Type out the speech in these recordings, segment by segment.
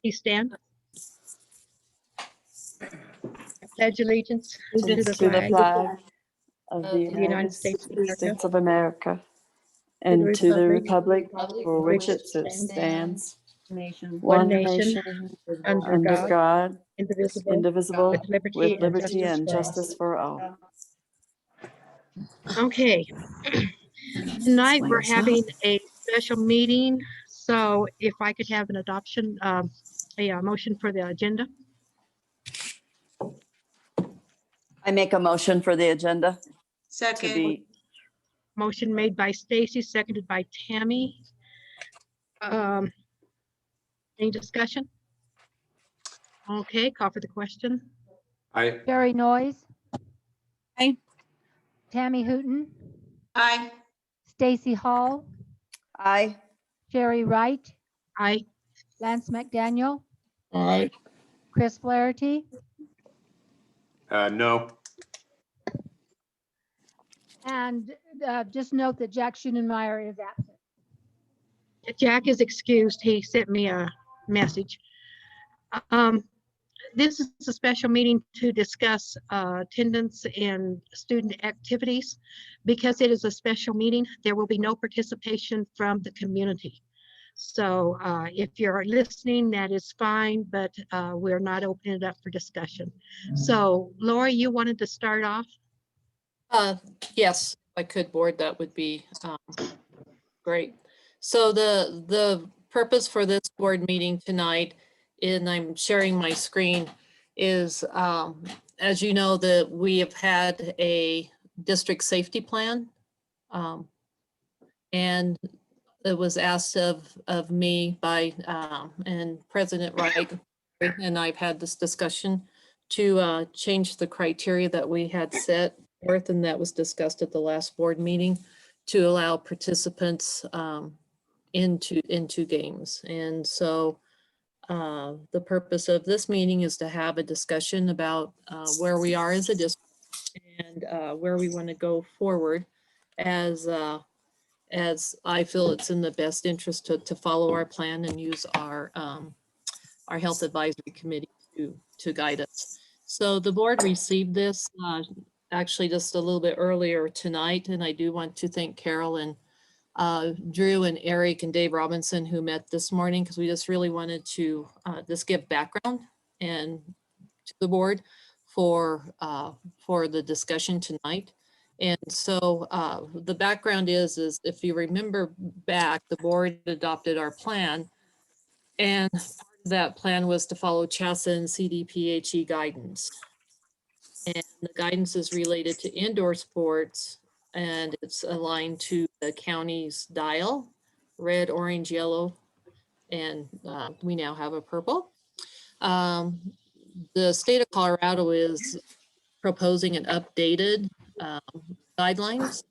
Please stand. I pledge allegiance to the flag of of the the United States of America, and to the republic for which it stands, stands, Nation. one nation, nation, under under God, God, indivisible, indivisible, with with liberty and justice for all. Okay. Tonight we're having a special meeting, so if I could have an adoption, a motion for the agenda. I make a motion for the agenda to Second. be, Motion made by Stacy, seconded by Tammy. Any discussion? Okay, call for the question. Aye. Jerry Noyes. Aye. Tammy Hooton, Aye. Stacy Hall, aye. Jerry Wright, Aye. Lance McDaniel, Aye. Chris Flaherty, No. and just note that Jack Schuenenmeyer is absent. Jack is excused. He sent me a message. This is a special meeting to discuss attendance and student activities. Because it is a special meeting, there will be no participation from the community. So if you're listening, that is fine, but we're not opening it up for discussion. So Lori, you wanted to start off? Yes, if I could, board, that would be great. So the purpose for this board meeting tonight, and I'm sharing my screen, is as you know, that we have had a district safety plan, and it was asked of me by and President Wright, and I've had this discussion to change the criteria that we had set forth, and that was discussed at the last board meeting, to allow participants into games. And so the purpose of this meeting is to have a discussion about where we are as a district and where we want to go forward, as I feel it's in the best interest to follow our plan and use our health advisory committee to guide us. So the board received this actually just a little bit earlier tonight, and I do want to thank Carol and Drew and Eric and Dave Robinson, who met this morning, because we just really wanted to just give background and to the board for the discussion tonight. And so the background is if you remember back, the board adopted our plan, and part of that plan was to follow CHASA and CDPHE guidance. And the guidance is related to indoor sports, and it's aligned to the county's dial, red, orange, yellow, and we now have a purple. The state of Colorado is proposing an updated guidelines,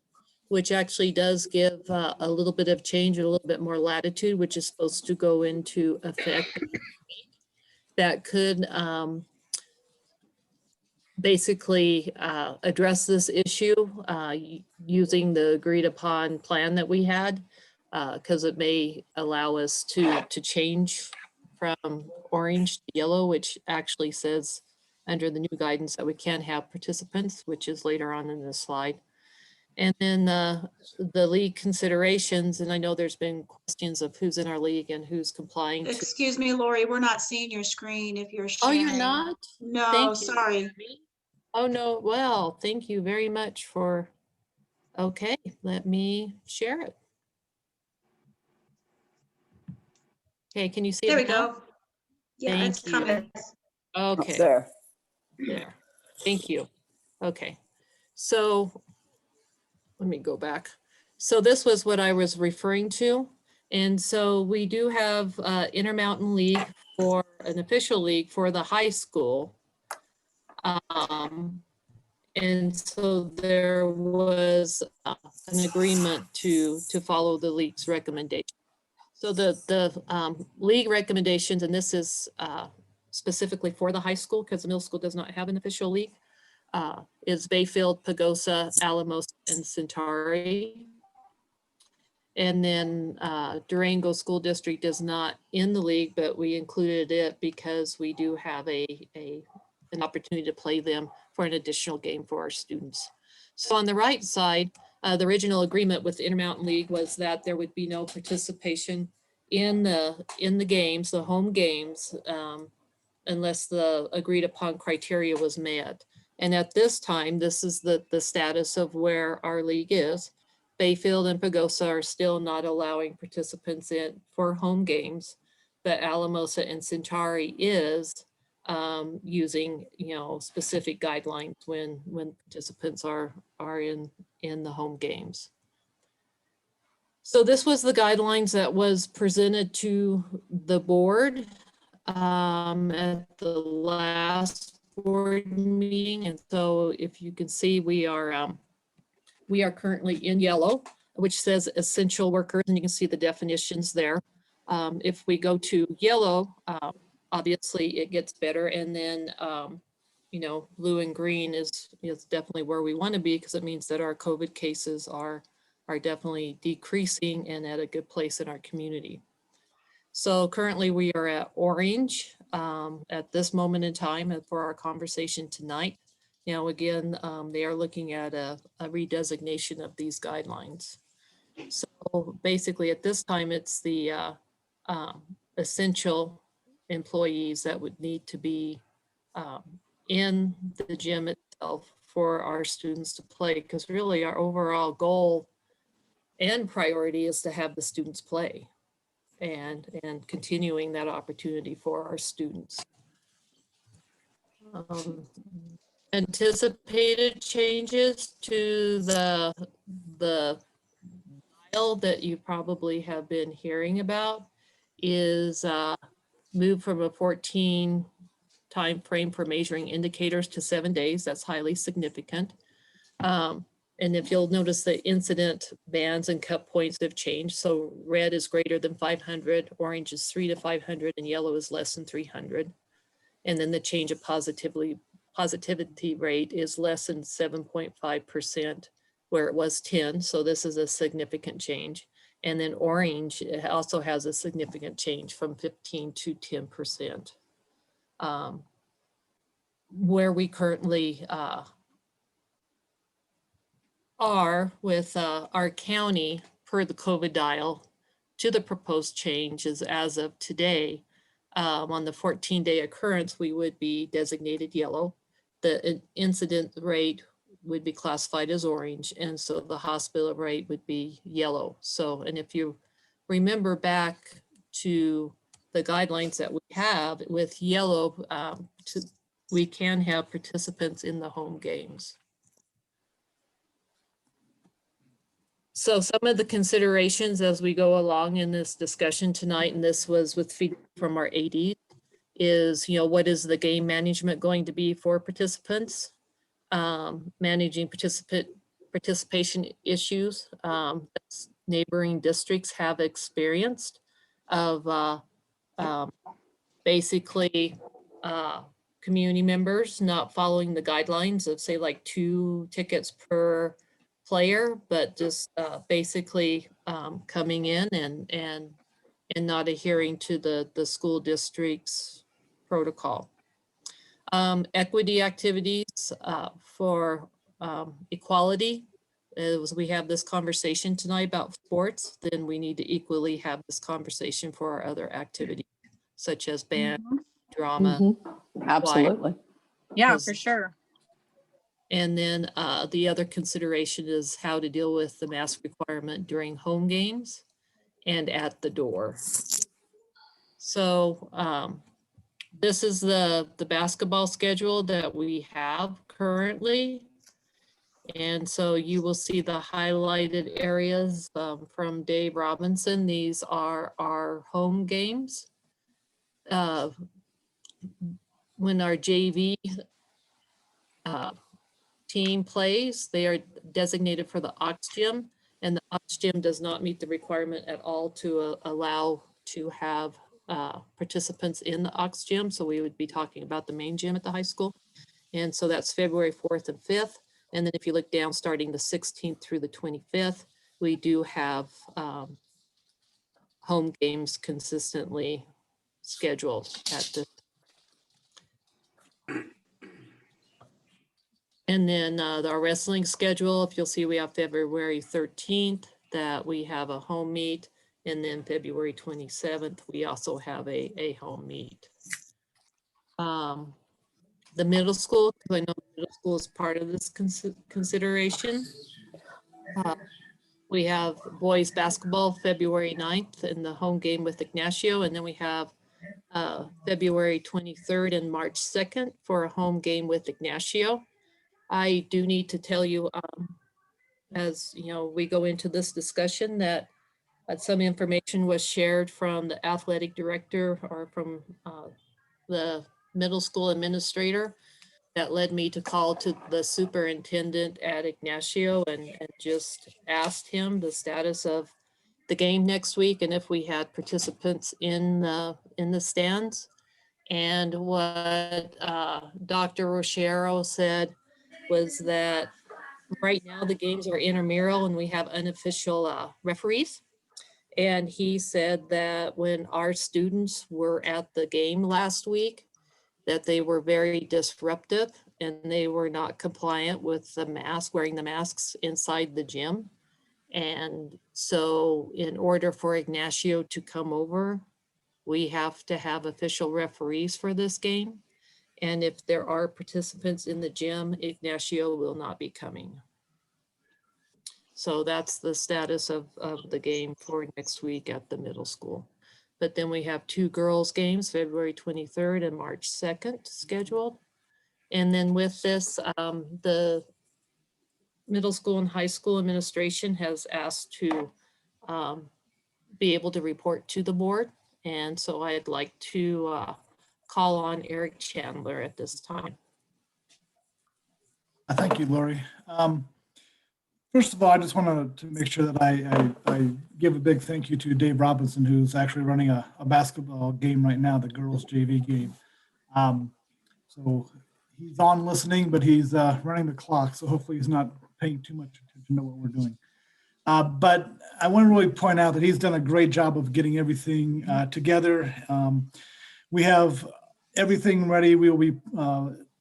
which actually does give a little bit of change and a little bit more latitude, which is supposed to go into effect. That could basically address this issue using the agreed upon plan that we had, because it may allow us to change from orange to yellow, which actually says under the new guidance that we can have participants, which is later on in this slide. And then the league considerations, and I know there's been questions of who's in our league and who's complying. Excuse me, Lori, we're not seeing your screen if you're Oh, sharing. you're not? No, Thank you. sorry. Oh, no. Well, thank you very much for, okay, let me share it. Okay, can you see There it we now? go. Yeah, Thank it's you. coming. Okay. There. There. Thank you. Okay. So let me go back. So this was what I was referring to. And so we do have Intermountain League for an official league for the high school. And so there was an agreement to follow the league's recommendation. So the league recommendations, and this is specifically for the high school because the middle school does not have an official league, is Bayfield, Pagosa, Alamos, and Centauri. And then Durango School District is not in the league, but we included it because we do have an opportunity to play them for an additional game for our students. So on the right side, the original agreement with the Intermountain League was that there would be no participation in the games, the home games, unless the agreed upon criteria was met. And at this time, this is the status of where our league is. Bayfield and Pagosa are still not allowing participants in for home games, but Alamosa and Centauri is using, specific guidelines when participants are in the home games. So this was the guidelines that was presented to the board at the last board meeting. And so if you can see, we are currently in yellow, which says essential workers, and you can see the definitions there. If we go to yellow, obviously it gets better. And then, blue and green is definitely where we want to be, because it means that our COVID cases are definitely decreasing and at a good place in our community. So currently we are at orange at this moment in time and for our conversation tonight. Again, they are looking at a redesignation of these guidelines. So basically at this time, it's the essential employees that would need to be in the gym itself for our students to play, because really our overall goal and priority is to have the students play and continuing that opportunity for our students. Anticipated changes to the dial that you probably have been hearing about is move from a 14 time frame for measuring indicators to 7 days. That's highly significant. And if you'll notice, the incident bands and cut points have changed. So red is greater than 500, orange is 3 to 500, and yellow is less than 300. And then the change of positivity rate is less than 7.5%, where it was 10. So this is a significant change. And then orange also has a significant change from 15 to 10%. Where we currently are with our county per the COVID dial to the proposed changes as of today, on the 14-day occurrence, we would be designated yellow. The incident rate would be classified as orange, and so the hospital rate would be yellow. So, and if you remember back to the guidelines that we have with yellow, we can have participants in the home games. So some of the considerations as we go along in this discussion tonight, and this was with feedback from our AD, is, what is the game management going to be for participants? Managing participation issues that neighboring districts have experienced of basically community members not following the guidelines of, say, like 2 tickets per player, but just basically coming in and not adhering to the school district's protocol. Equity activities for equality. As we have this conversation tonight about sports, then we need to equally have this conversation for our other activities, such as band, drama. Absolutely. Yeah, for sure. And then the other consideration is how to deal with the mask requirement during home games and at the door. So this is the basketball schedule that we have currently. And so you will see the highlighted areas from Dave Robinson. These are our home games. When our JV team plays, they are designated for the Ox Gym, and the Ox Gym does not meet the requirement at all to allow to have participants in the Ox Gym. So we would be talking about the main gym at the high school. And so that's February 4th and 5th. And then if you look down, starting the 16th through the 25th, we do have home games consistently scheduled at the. And then our wrestling schedule, if you'll see, we have February 13th that we have a home meet. And then February 27th, we also have a home meet. The middle school, because I know middle school is part of this consideration. We have boys basketball February 9th and the home game with Ignacio. And then we have February 23rd and March 2nd for a home game with Ignacio. I do need to tell you, as you know, we go into this discussion that some information was shared from the athletic director or from the middle school administrator that led me to call to the superintendent at Ignacio and just asked him the status of the game next week and if we had participants in the stands. And what Dr. Rochero said was that right now the games are intramural and we have unofficial referees. And he said that when our students were at the game last week, that they were very disruptive and they were not compliant with the mask, wearing the masks inside the gym. And so in order for Ignacio to come over, we have to have official referees for this game. And if there are participants in the gym, Ignacio will not be coming. So that's the status of the game for next week at the middle school. But then we have 2 girls games, February 23rd and March 2nd scheduled. And then with this, the middle school and high school administration has asked to be able to report to the board. And so I'd like to call on Eric Chandler at this time. Thank you, Lori. First of all, I just wanted to make sure that I give a big thank you to Dave Robinson, who's actually running a basketball game right now, the girls JV game. So he's on listening, but he's running the clock. So hopefully he's not paying too much attention to what we're doing. But I want to really point out that he's done a great job of getting everything together. We have everything ready. We will be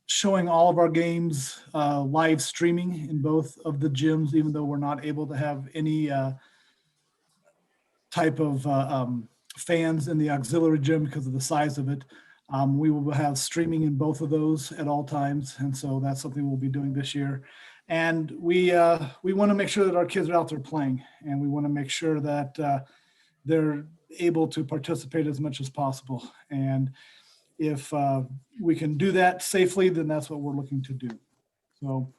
showing all of our games live streaming in both of the gyms, even though we're not able to have any type of fans in the auxiliary gym because of the size of it. We will have streaming in both of those at all times. And so that's something we'll be doing this year. And we want to make sure that our kids are out there playing, and we want to make sure that they're able to participate as much as possible. And if we can do that safely, then that's what we're looking to do. So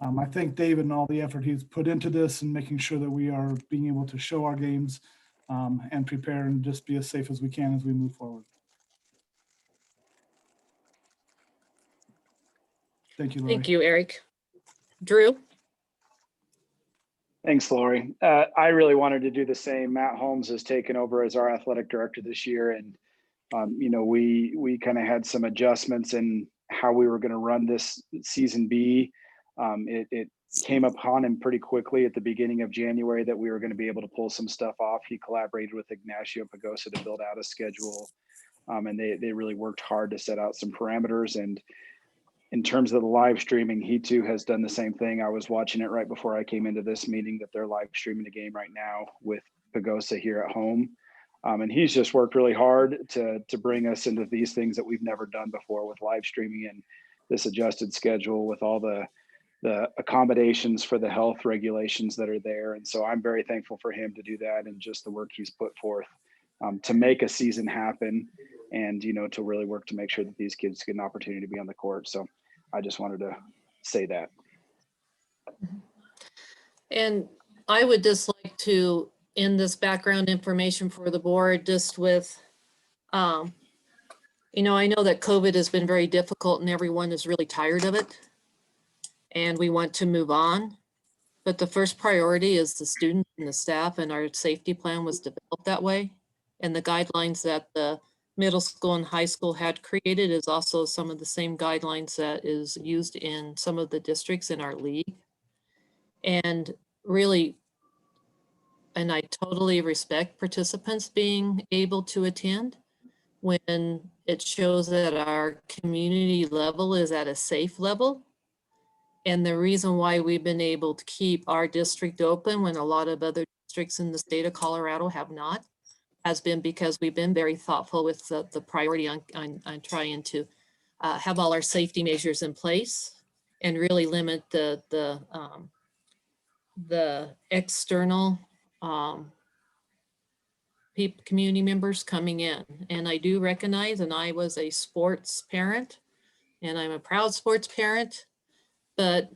I thank Dave and all the effort he's put into this and making sure that we are being able to show our games and prepare and just be as safe as we can as we move forward. Thank you, Lori. Thank you, Eric. Drew? Thanks, Lori. I really wanted to do the same. Matt Holmes has taken over as our athletic director this year, and you know, we kind of had some adjustments in how we were going to run this season B. It came upon him pretty quickly at the beginning of January that we were going to be able to pull some stuff off. He collaborated with Ignacio Pagosa to build out a schedule, and they really worked hard to set out some parameters. And in terms of the live streaming, he too has done the same thing. I was watching it right before I came into this meeting that they're live streaming the game right now with Pagosa here at home. And he's just worked really hard to bring us into these things that we've never done before with live streaming and this adjusted schedule with all the accommodations for the health regulations that are there. And so I'm very thankful for him to do that and just the work he's put forth to make a season happen and, you know, to really work to make sure that these kids get an opportunity to be on the court. So I just wanted to say that. And I would just like to end this background information for the board just with, you know, I know that COVID has been very difficult and everyone is really tired of it and we want to move on. But the first priority is the students and the staff, and our safety plan was developed that way. And the guidelines that the middle school and high school had created is also some of the same guidelines that is used in some of the districts in our league. And really, and I totally respect participants being able to attend when it shows that our community level is at a safe level. And the reason why we've been able to keep our district open when a lot of other districts in the state of Colorado have not, has been because we've been very thoughtful with the priority on trying to have all our safety measures in place and really limit the external community members coming in. And I do recognize, and I was a sports parent, and I'm a proud sports parent, but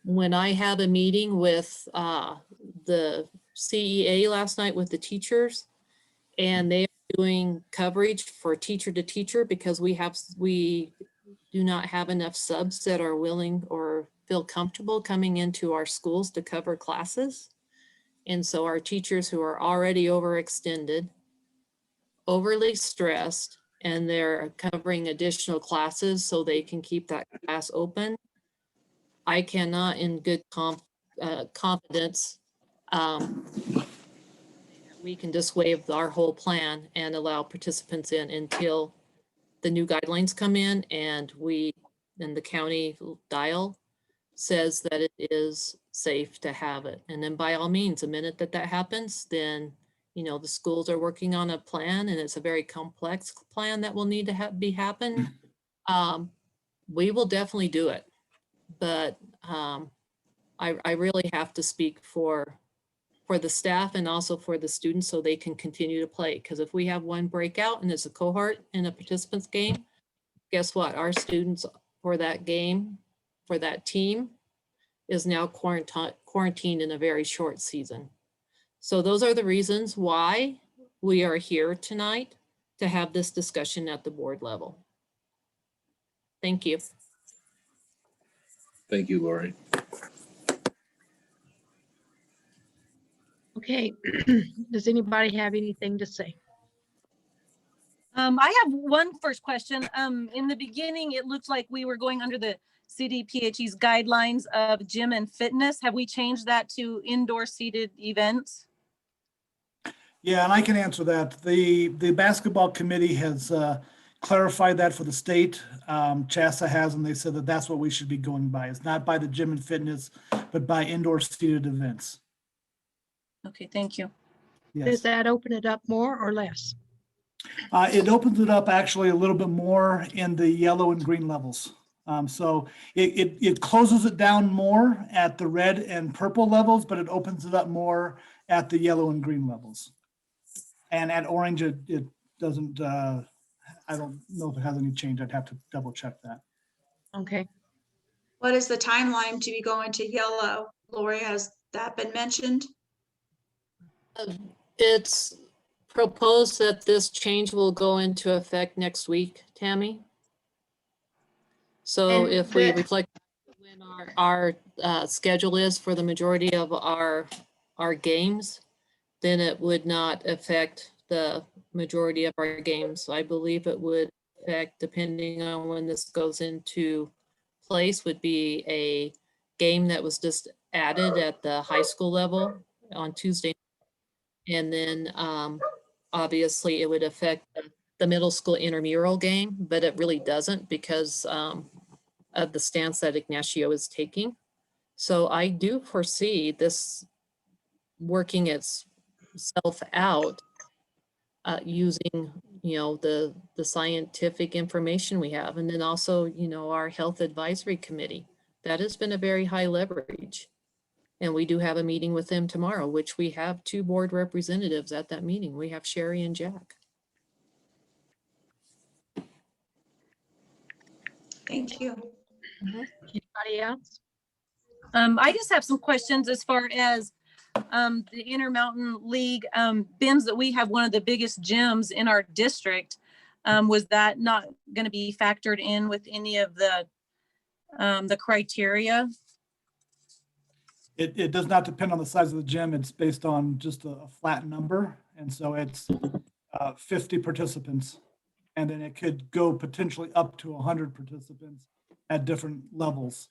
when I had a meeting with the CEA last night with the teachers, and they are doing coverage for teacher to teacher because we do not have enough subs that are willing or feel comfortable coming into our schools to cover classes. And so our teachers who are already overextended, overly stressed, and they're covering additional classes so they can keep that class open. I cannot in good confidence, we can just waive our whole plan and allow participants in until the new guidelines come in and the county dial says that it is safe to have it. And then by all means, the minute that happens, then, you know, the schools are working on a plan, and it's a very complex plan that will need to happen. We will definitely do it. But I really have to speak for the staff and also for the students so they can continue to play. Because if we have one breakout and it's a cohort in a participants game, guess what? Our students for that game, for that team, is now quarantined in a very short season. So those are the reasons why we are here tonight to have this discussion at the board level. Thank you. Thank you, Lori. Okay, does anybody have anything to say? I have one first question. In the beginning, it looked like we were going under the CDPHE's guidelines of gym and fitness. Have we changed that to indoor seated events? Yeah, and I can answer that. The basketball committee has clarified that for the state. CHASA has, and they said that that's what we should be going by. It's not by the gym and fitness, but by indoor seated events. Okay, thank you. Does Yes. that open it up more or less? It opens it up actually a little bit more in the yellow and green levels. So it closes it down more at the red and purple levels, but it opens it up more at the yellow and green levels. And at orange, it doesn't, I don't know if it has any change. I'd have to double check that. Okay, What is the timeline to be going to yellow? Lori, has that been mentioned? It's proposed that this change will go into effect next week, Tammy. So And if we the- reflect when our schedule is for the majority of our games, then it would not affect the majority of our games. I believe it would affect, depending on when this goes into place, would be a game that was just added at the high school level on Tuesday. And then obviously it would affect the middle school intramural game, but it really doesn't because of the stance that Ignacio is taking. So I do foresee this working itself out using, you know, the scientific information we have. And then also, you know, our health advisory committee, that has been a very high leverage. And we do have a meeting with them tomorrow, which we have 2 board representatives at that meeting. We have Sherry and Jack. Thank you. anybody else? I just have some questions as far as the Intermountain League BIMS that we have one of the biggest gyms in our district. Was that not going to be factored in with any of the criteria? It does not depend on the size of the gym. It's based on just a flat number. And so it's 50 participants. And then it could go potentially up to 100 participants at different levels.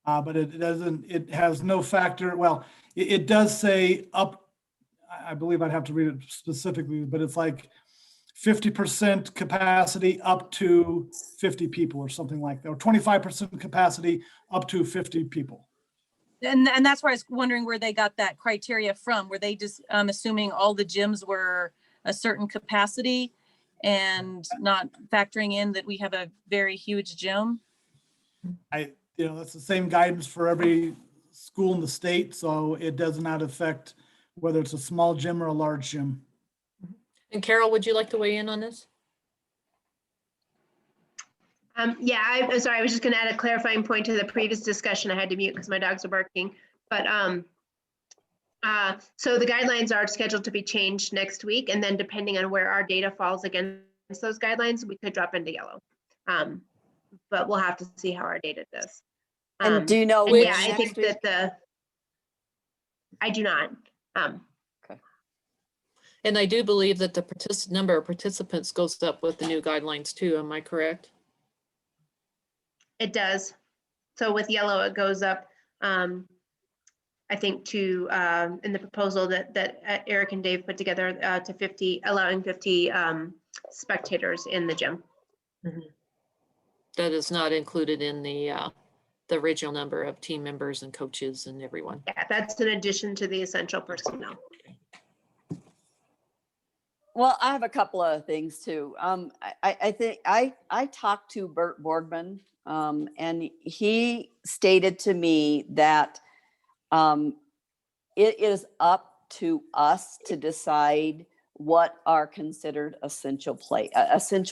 But it has no factor. Well, it does say up I believe I'd have to read it specifically, but it's like 50% capacity up to 50 people or something like that, or 25% capacity up to 50 people. And that's where I was wondering where they got that criteria from. Were they just assuming all the gyms were a certain capacity and not factoring in that we have a very huge gym? That's the same guidance for every school in the state, so it does not affect whether it's a small gym or a large gym. And Carol, would you like to weigh in on this? Yeah, I'm sorry. I was just going to add a clarifying point to the previous discussion. I had to mute because my dogs are barking. But so the guidelines are scheduled to be changed next week, and then depending on where our data falls against those guidelines, we could drop into yellow. But we'll have to see how our data does. And do you know And which yeah, I think next week? that I do not. And I do believe that the number of participants goes up with the new guidelines too. Am I correct? It does. So with yellow, it goes up, I think to, in the proposal that Eric and Dave put together to 50, allowing 50 spectators in the gym. That is not included in the original number of team members and coaches and everyone. Yeah, that's in addition to the essential personnel. Well, I have a couple of things too. I think I talked to Bert Borgman, and he stated to me that it is up to us to decide what are considered essential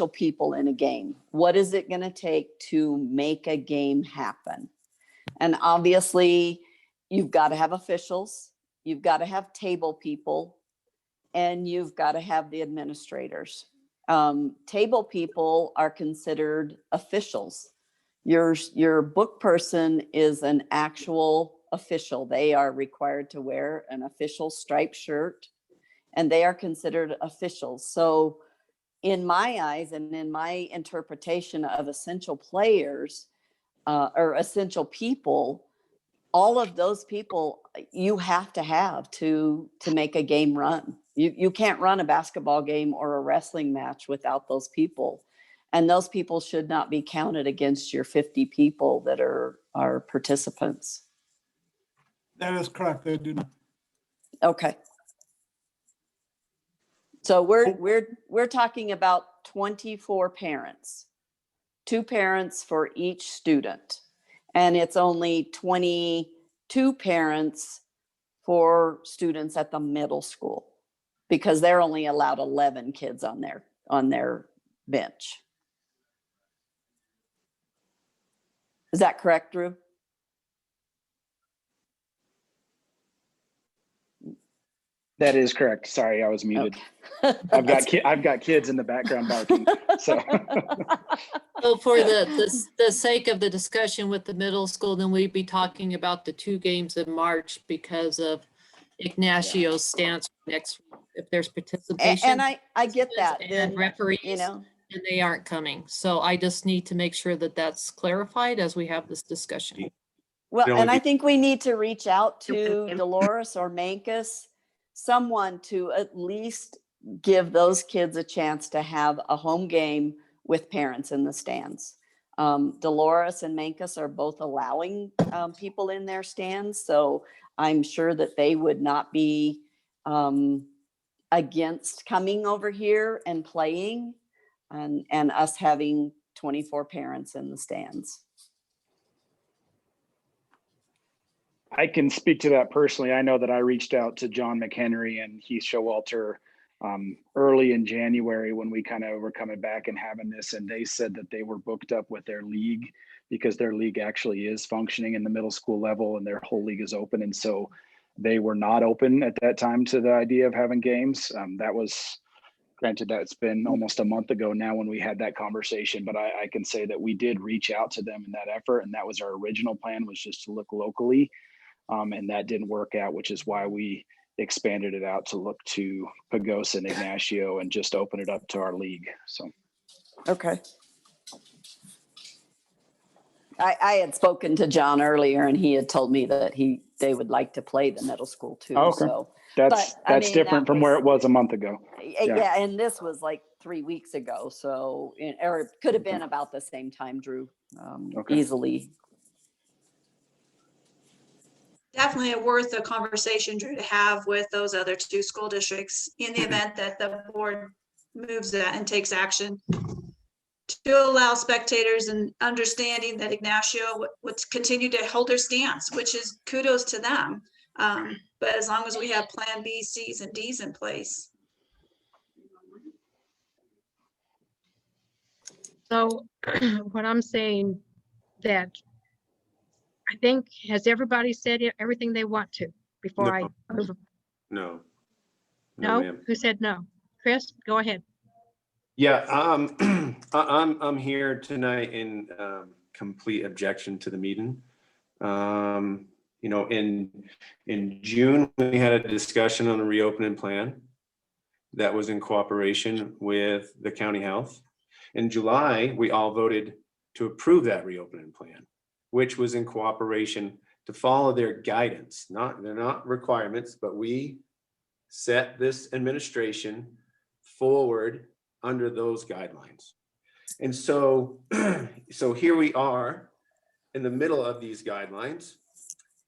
people in a game. What is it going to take to make a game happen? And obviously, you've got to have officials, you've got to have table people, and you've got to have the administrators. Table people are considered officials. Your book person is an actual official. They are required to wear an official striped shirt, and they are considered officials. So in my eyes and in my interpretation of essential players or essential people, all of those people you have to make a game run. You can't run a basketball game or a wrestling match without those people. And those people should not be counted against your 50 people that are participants. That is correct. They do not. Okay. So we're talking about 24 parents, 2 parents for each student. And it's only 22 parents for students at the middle school, because they're only allowed 11 kids on their bench. Is that correct, Drew? That is correct. Sorry, I was muted. Okay. I've got kids in the background barking. So So for the sake of the discussion with the middle school, then we'd be talking about the 2 games in March because of Ignacio's stance next week. If there's participation. And I get that. And Then, referees, and they aren't coming. So I just need to make sure that that's clarified as we have this discussion. well, and I think we need to reach out to Dolores or Mankus, someone to at least give those kids a chance to have a home game with parents in the stands. Dolores and Mankus are both allowing people in their stands, so I'm sure that they would not be against coming over here and playing, and us having 24 parents in the stands. I can speak to that personally. I know that I reached out to John McHenry and Heath Showalter early in January when we kind of were coming back and having this, and they said that they were booked up with their league because their league actually is functioning in the middle school level and their whole league is open. And so they were not open at that time to the idea of having games. That was, granted, that's been almost a month ago now when we had that conversation, but I can say that we did reach out to them in that effort, and that was our original plan, was just to look locally. And that didn't work out, which is why we expanded it out to look to Pagosa and Ignacio and just open it up to our league. So, Okay. I had spoken to John earlier, and he had told me that they would like to play the middle school too. Okay. So That's I mean, different that from where was- it was a month ago. Yeah. Yeah, and this was like 3 weeks ago, so, or it could have been about the same time, Drew, Okay. easily. Definitely worth a conversation, Drew, to have with those other two school districts in the event that the board moves that and takes action, to allow spectators and understanding that Ignacio would continue to hold their stance, which is kudos to them. But as long as we have Plan B, Cs, and Ds in place. So what I'm saying that I think, has everybody said everything they want to before I move? No. No? Ma'am. Who said no? Chris, go ahead. Yeah, I'm here tonight in complete objection to the meeting. You know, in June, we had a discussion on a reopening plan that was in cooperation with the county health. In July, we all voted to approve that reopening plan, which was in cooperation to follow their guidance. They're not requirements, but we set this administration forward under those guidelines. And so, so here we are in the middle of these guidelines,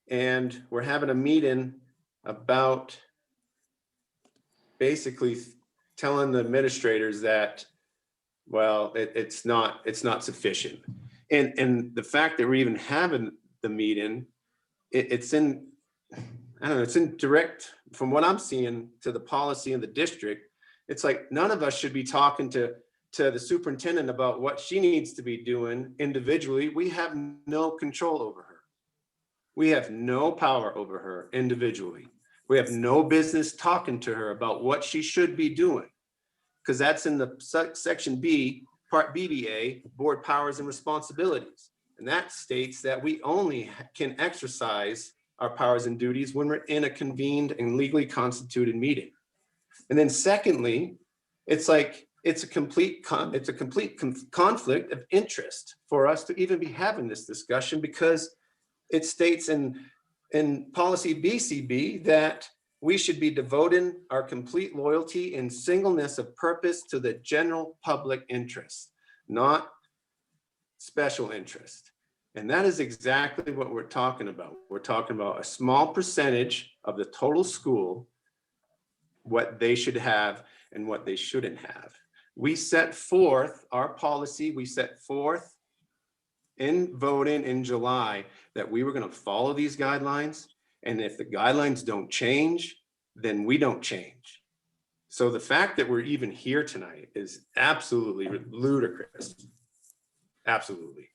and we're having a meeting about basically telling the administrators that, well, it's not sufficient. And the fact that we're even having the meeting, it's in, I don't know, it's in direct, from what I'm seeing, to the policy in the district. It's like none of us should be talking to the superintendent about what she needs to be doing individually. We have no control over her. We have no power over her individually. We have no business talking to her about what she should be doing, because that's in the section B, part BBA, board powers and responsibilities. And that states that we only can exercise our powers and duties when we're in a convened and legally constituted meeting. And then secondly, it's like, it's a complete conflict of interest for us to even be having this discussion, because it states in policy BCB that we should be devoting our complete loyalty and singleness of purpose to the general public interest, not special interest. And that is exactly what we're talking about. We're talking about a small percentage of the total school, what they should have and what they shouldn't have. We set forth our policy, we set forth in voting in July that we were going to follow these guidelines. And if the guidelines don't change, then we don't change. So the fact that we're even here tonight is absolutely ludicrous. Absolutely.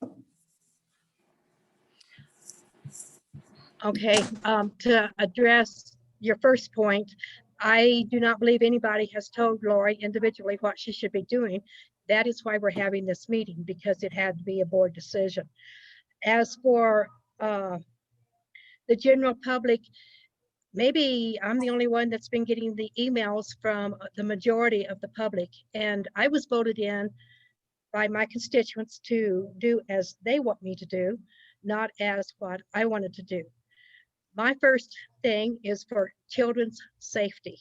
Okay, to address your first point, I do not believe anybody has told Lori individually what she should be doing. That is why we're having this meeting, because it had to be a board decision. As for the general public, maybe I'm the only one that's been getting the emails from the majority of the public, and I was voted in by my constituents to do as they want me to do, not as what I wanted to do. My first thing is for children's safety.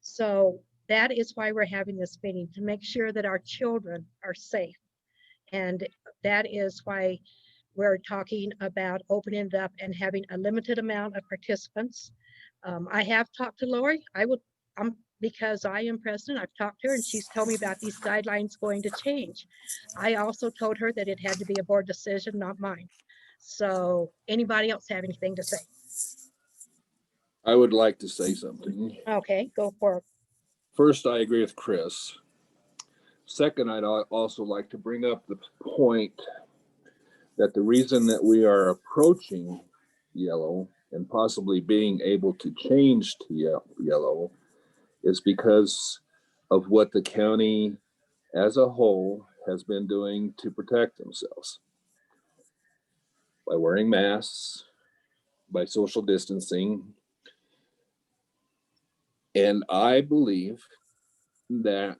So that is why we're having this meeting, to make sure that our children are safe. And that is why we're talking about opening it up and having a limited amount of participants. I have talked to Lori. Because I am president, I've talked to her and she's told me about these guidelines going to change. I also told her that it had to be a board decision, not mine. So anybody else have anything to say? I would like to say something. Okay, go for it. First, I agree with Chris. Second, I'd also like to bring up the point that the reason that we are approaching yellow and possibly being able to change to yellow is because of what the county as a whole has been doing to protect themselves. By wearing masks, by social distancing. And I believe that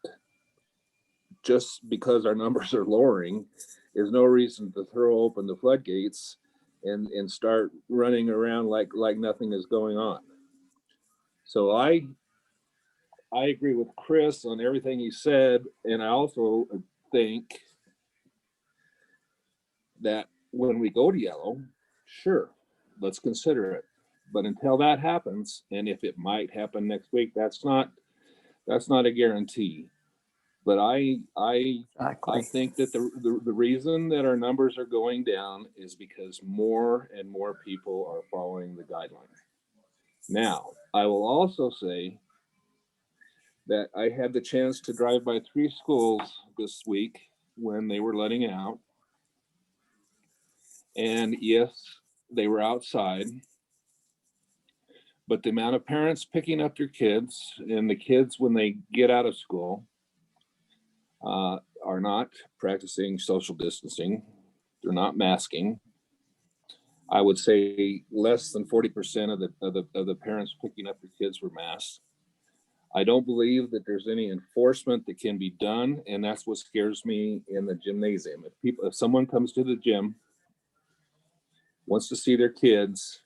just because our numbers are lowering is no reason to throw open the floodgates and start running around like nothing is going on. So I agree with Chris on everything he said, and I also think that when we go to yellow, sure, let's consider it. But until that happens, and if it might happen next week, that's not a guarantee. But I think that the reason that our numbers are going down is because more and more people are following the guidelines. Now, I will also say that I had the chance to drive by 3 schools this week when they were letting out. And yes, they were outside, but the amount of parents picking up their kids and the kids when they get out of school are not practicing social distancing. They're not masking. I would say less than 40% of the parents picking up their kids were masked. I don't believe that there's any enforcement that can be done, and that's what scares me in the gymnasium. If someone comes to the gym, wants to see their kids,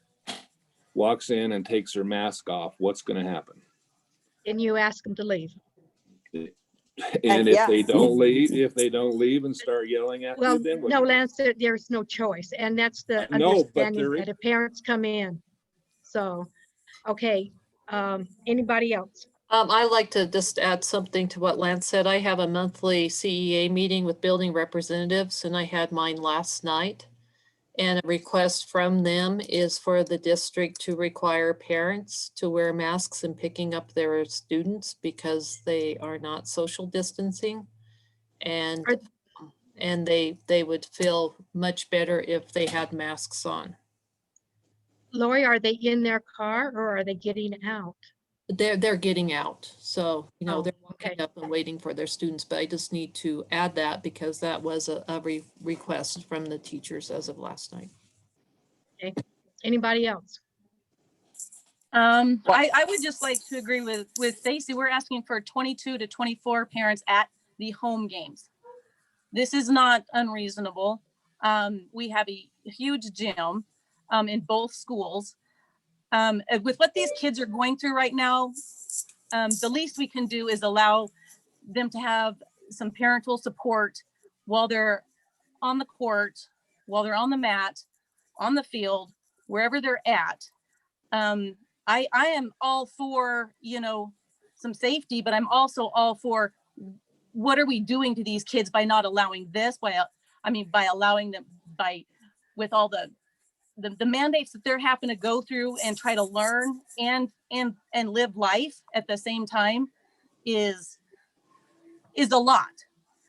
walks in and takes their mask off, what's going to happen? And you ask them to leave. And yeah. if they don't leave and start yelling at Well, you, then what? no, Lance, there's no choice. And that's the No, but understanding that if parents come in. So, okay, anybody else? I'd like to just add something to what Lance said. I have a monthly CEA meeting with building representatives, and I had mine last night. And a request from them is for the district to require parents to wear masks and picking up their students because they are not social distancing. And they would feel much better if they had masks on. Lori, are they in their car or are they getting out? They're getting out. So, you know, Oh, they're walking okay. up and waiting for their students, but I just need to add that because that was a request from the teachers as of last night. Okay. Anybody else? I would just like to agree with Stacy. We're asking for 22 to 24 parents at the home games. This is not unreasonable. We have a huge gym in both schools. With what these kids are going through right now, the least we can do is allow them to have some parental support while they're on the court, while they're on the mat, on the field, wherever they're at. I am all for, you know, some safety, but I'm also all for what are we doing to these kids by not allowing this, by allowing them with all the mandates that they're having to go through and try to learn and live life at the same time is a lot.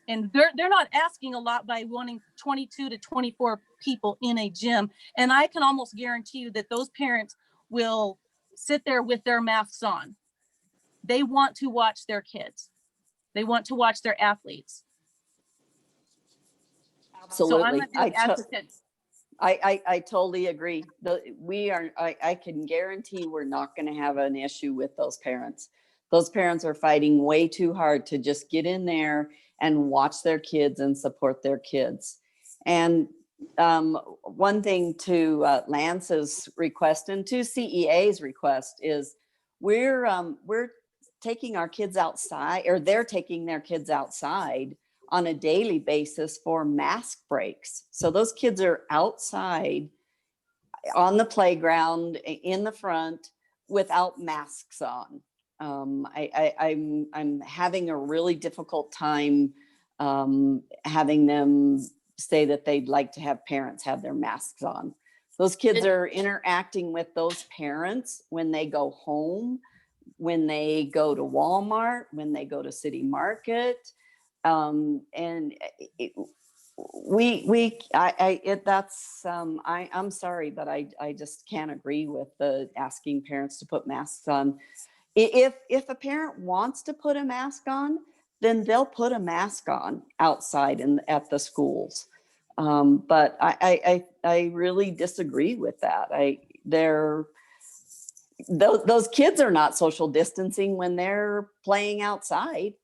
And they're not asking a lot by wanting 22 to 24 people in a gym. And I can almost guarantee you that those parents will sit there with their masks on. They want to watch their kids. They want to watch their athletes. So I'm Absolutely. a big advocate. I totally agree. I can guarantee we're not going to have an issue with those parents. Those parents are fighting way too hard to just get in there and watch their kids and support their kids. And one thing to Lance's request and to CEA's request is we're taking our kids outside, or they're taking their kids outside on a daily basis for mask breaks. So those kids are outside on the playground in the front without masks on. I'm having a really difficult time having them say that they'd like to have parents have their masks on. Those kids are interacting with those parents when they go home, when they go to Walmart, when they go to City Market. I'm sorry, but I just can't agree with the asking parents to put masks on. If a parent wants to put a mask on, then they'll put a mask on outside and at the schools. But I really disagree with that. Those kids are not social distancing when they're playing outside.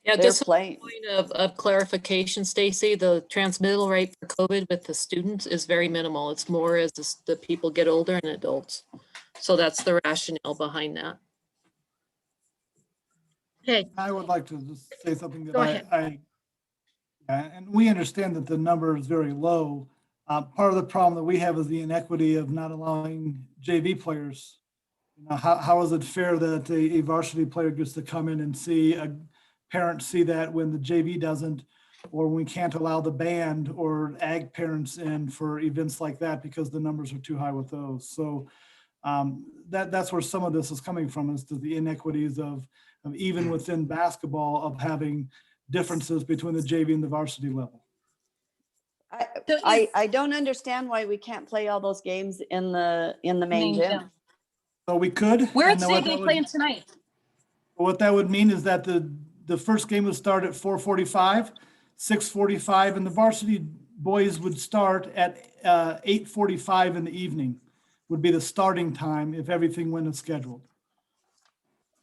Yeah, They're just a playing. point of clarification, Stacy, the transmittal rate for COVID with the students is very minimal. It's more as the people get older and adults. So that's the rationale behind that. Okay, I would like to just say something that Go ahead. And we understand that the number is very low. Part of the problem that we have is the inequity of not allowing JV players. You know, how is it fair that a varsity player gets to come in and see a parent see that when the JV doesn't, or we can't allow the band or ag parents in for events like that because the numbers are too high with those. So that's where some of this is coming from, is to the inequities of even within basketball of having differences between the JV and the varsity level. I don't understand why we can't play all those games in the main gym. So we could. Where and is what that JV would- playing tonight? What that would mean is that the first game would start at 4:45, 6:45, and the varsity boys would start at 8:45 in the evening, would be the starting time if everything went as scheduled.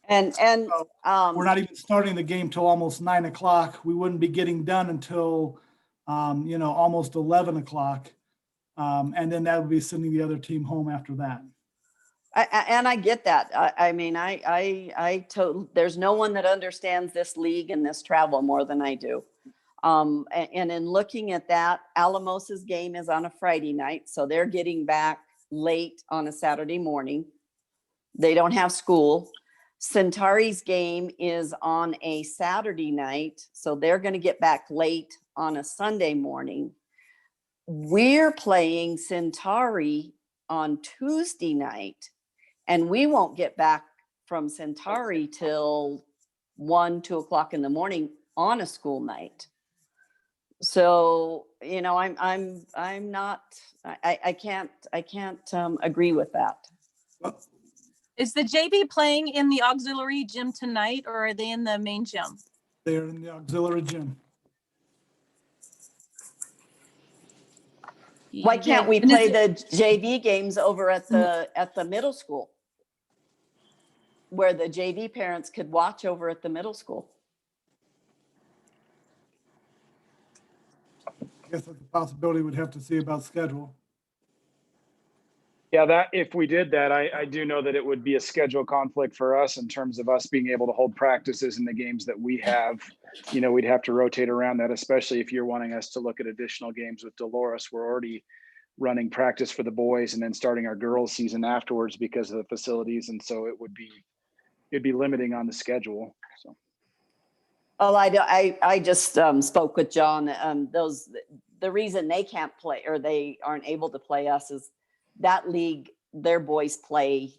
And We're not even starting the game till almost 9 o'clock. We wouldn't be getting done until, almost 11 o'clock. And then that would be sending the other team home after that. I get that. I mean, there's no one that understands this league and this travel more than I do. And in looking at that, Alamos's game is on a Friday night, so they're getting back late on a Saturday morning. They don't have school. Centauri's game is on a Saturday night, so they're going to get back late on a Sunday morning. We're playing Centauri on Tuesday night, and we won't get back from Centauri till 1, 2 o'clock in the morning on a school night. So, I'm not, I can't agree with that. Is the JV playing in the auxiliary gym tonight, or are they in the main gym? They're in the auxiliary gym. Why can't we play the JV games over at the middle school? Where the JV parents could watch over at the middle school? I guess that's a possibility. We'd have to see about schedule. Yeah, that if we did that, I do know that it would be a schedule conflict for us in terms of us being able to hold practices in the games that we have. We'd have to rotate around that, especially if you're wanting us to look at additional games with Dolores. We're already running practice for the boys and then starting our girls season afterwards because of the facilities. And so it'd be limiting on the schedule. So. Oh, I just spoke with John. The reason they can't play or they aren't able to play us is that league, their boys play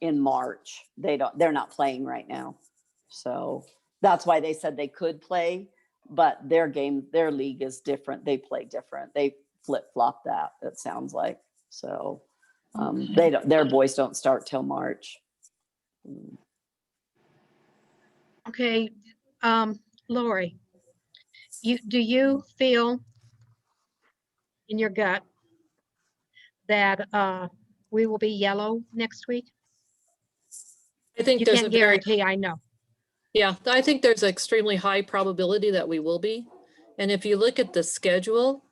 in March. They're not playing right now. So that's why they said they could play, but their league is different. They play different. They flip-flop that, it sounds like. So their boys don't start till March. okay. Lori, do you feel in your gut that we will be yellow next week? I think You there's a can't very, guarantee, I know. yeah, I think there's an extremely high probability that we will be. And if you look at the schedule,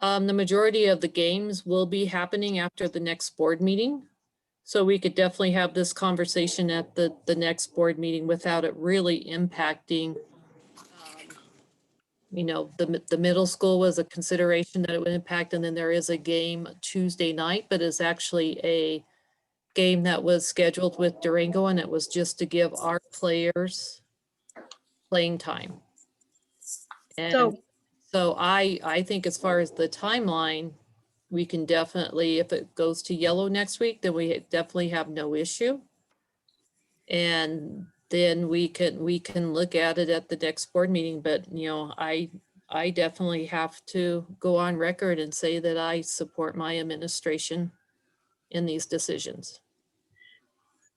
the majority of the games will be happening after the next board meeting. So we could definitely have this conversation at the next board meeting without it really impacting. The middle school was a consideration that it would impact, and then there is a game Tuesday night, but it's actually a game that was scheduled with Durango, and it was just to give our players playing time. And so I think as far as the timeline, we can definitely, if it goes to yellow next week, then we definitely have no issue. And then we can look at it at the next board meeting. But, I definitely have to go on record and say that I support my administration in these decisions.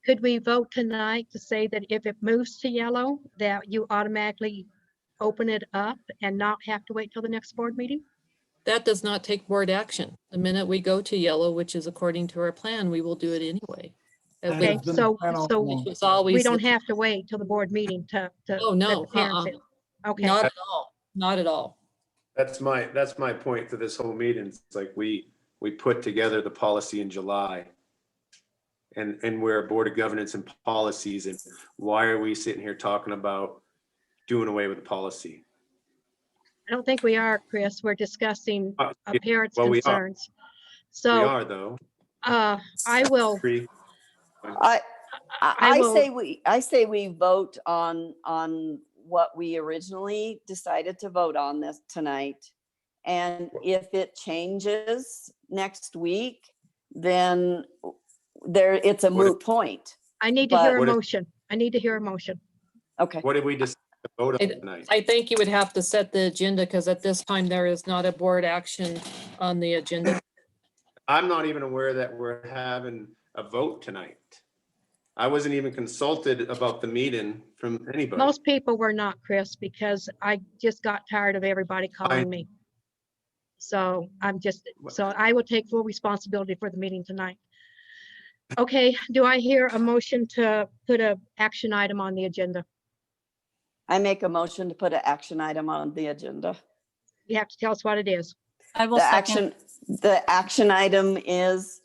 Could we vote tonight to say that if it moves to yellow, that you automatically open it up and not have to wait till the next board meeting? That does not take board action. The minute we go to yellow, which is according to our plan, we will do it anyway. That Okay, has been the so plan all along. It's always we don't have to wait till the board meeting to Oh, let no, the parents in. Okay, not at all, not at all. That's my point to this whole meeting. It's like we put together the policy in July. and we're a board of governance and policies, and why are we sitting here talking about doing away with the policy? I don't think we are, Chris. We're discussing parents' Well, we are. concerns. We So are though. I will, Agree. I, I I will- say we vote on what we originally decided to vote on this tonight. And if it changes next week, then it's a What if- moot point. I need to hear a What if- motion. I need to hear a motion. Okay. What did we decide to vote on tonight? I think you would have to set the agenda because at this time there is not a board action on the agenda. I'm not even aware that we're having a vote tonight. I wasn't even consulted about the meeting from anybody. Most people were not, Chris, because I just got tired of everybody calling me. So so I will take full responsibility for the meeting tonight. Okay, do I hear a motion to put a action item on the agenda? I make a motion to put an action item on the agenda. You have to tell us what it is. I will The second. action item is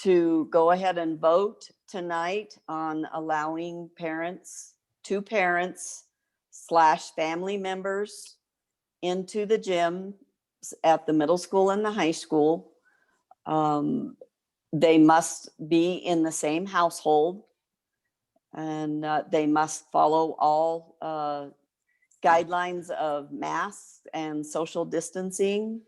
to go ahead and vote tonight on allowing two parents / family members into the gym at the middle school and the high school. They must be in the same household, and they must follow all guidelines of masks and social distancing.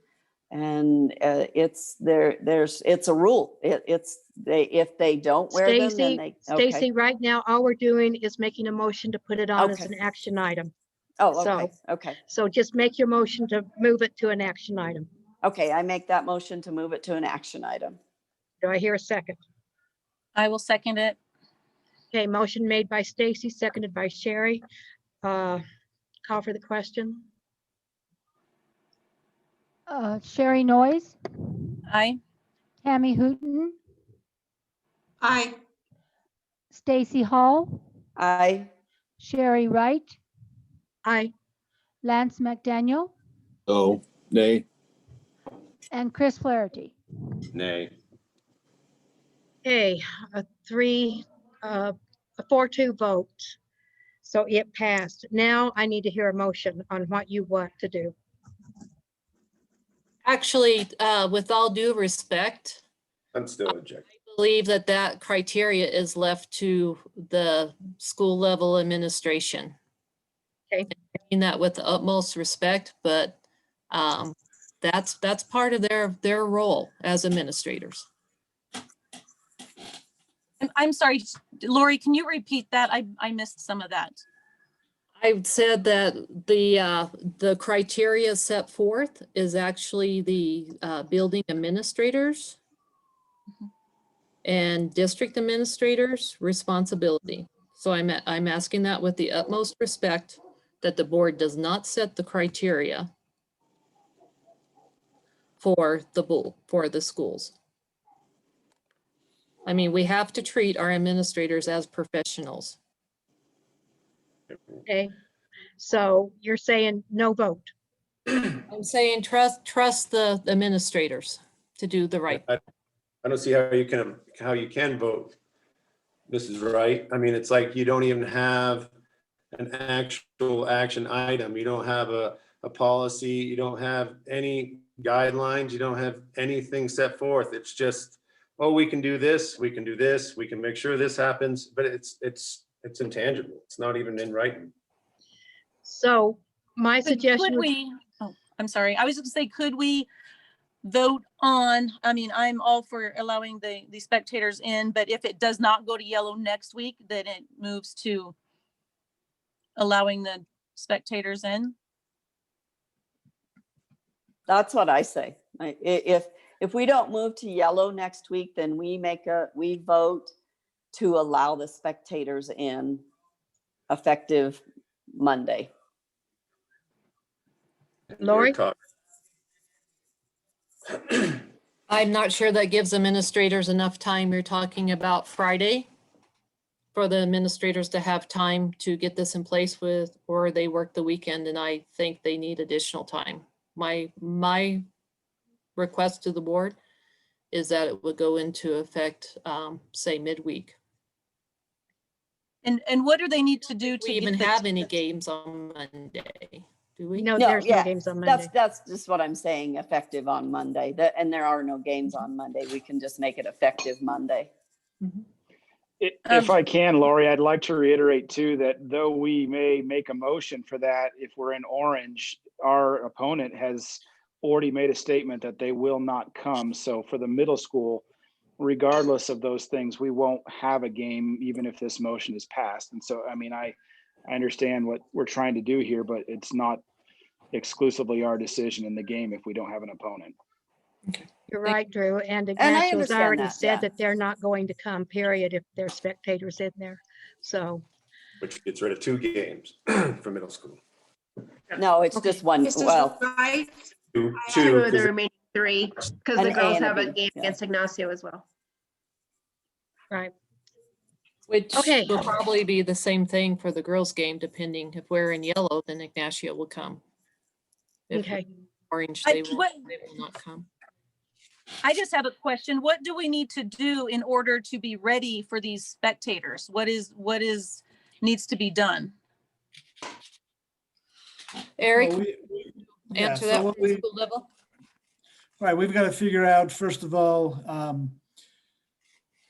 And it's a rule. If they don't wear them, then Stacy, okay. Stacy, right now, all we're doing is making a motion to put it on as Okay. an action item. Oh, so- okay, okay. So just make your motion to move it to an action item. Okay, I make that motion to move it to an action item. Do I hear a second? I will second it. Okay, motion made by Stacy, seconded by Sherry. Call for the question. Sherry Noyes, Aye. Tammy Hooton, Aye. Stacy Hall, Aye. Sherry Wright, Aye. Lance McDaniel, No, nay. and Chris Flaherty. Nay. Okay, a 4-2 vote. So it passed. Now I need to hear a motion on what you want to do. Actually, with all due respect, I'm still objecting. I believe that criteria is left to the school level administration. Okay. I mean that with the utmost respect, but that's part of their role as administrators. I'm sorry, Lori, can you repeat that? I missed some of that. I said that the criteria set forth is actually the building administrators and district administrators' responsibility. So I'm asking that with the utmost respect, that the board does not set the criteria for the schools. I mean, we have to treat our administrators as professionals. Okay, so you're saying no vote. I'm saying trust the administrators to do the right. I don't see how you can vote. This is right. I mean, it's like you don't even have an actual action item. You don't have a policy. You don't have any guidelines. You don't have anything set forth. It's just, oh, we can do this. We can do this. We can make sure this happens. But it's intangible. It's not even in writing. So my Could suggestion, would- we, oh, I'm sorry. I was going to say, could we vote on, I mean, I'm all for allowing the spectators in, but if it does not go to yellow next week, then it moves to allowing the spectators in? That's what I say. If we don't move to yellow next week, then we vote to allow the spectators in effective Monday. Lori? I'm not sure that gives administrators enough time. You're talking about Friday for the administrators to have time to get this in place with, or they work the weekend, and I think they need additional time. My request to the board is that it would go into effect, say midweek. And what do they need to do Do to we even get the have any tickets? games on Monday? Do we? No, No, there's no yeah, games on Monday. That's just what I'm saying, effective on Monday. And there are no games on Monday. We can just make it effective Monday. If I can, Lori, I'd like to reiterate too, that though we may make a motion for that, if we're in orange, our opponent has already made a statement that they will not come. So for the middle school, regardless of those things, we won't have a game, even if this motion is passed. And so, I mean, I understand what we're trying to do here, but it's not exclusively our decision in the game if we don't have an opponent. You're right, Drew. And I Ignacio has understand already that, said yeah. that they're not going to come, period, if there's spectators in there. So, Which gets rid of 2 games for middle school. No, it's just one, Mrs. well, Wright, Two, Two of the 'cause remaining 3, because An the A girls and a have a B, game yeah. against Ignacio as well. right. Which Okay. will probably be the same thing for the girls' game, depending if we're in yellow, then Ignacio will come. If we're Okay. orange, I- they will what- not come. I just have a question. What do we need to do in order to be ready for these spectators? What needs to be done? Eric, Well, yeah, answer so that what from the we- school level? Right, we've got to figure out, first of all,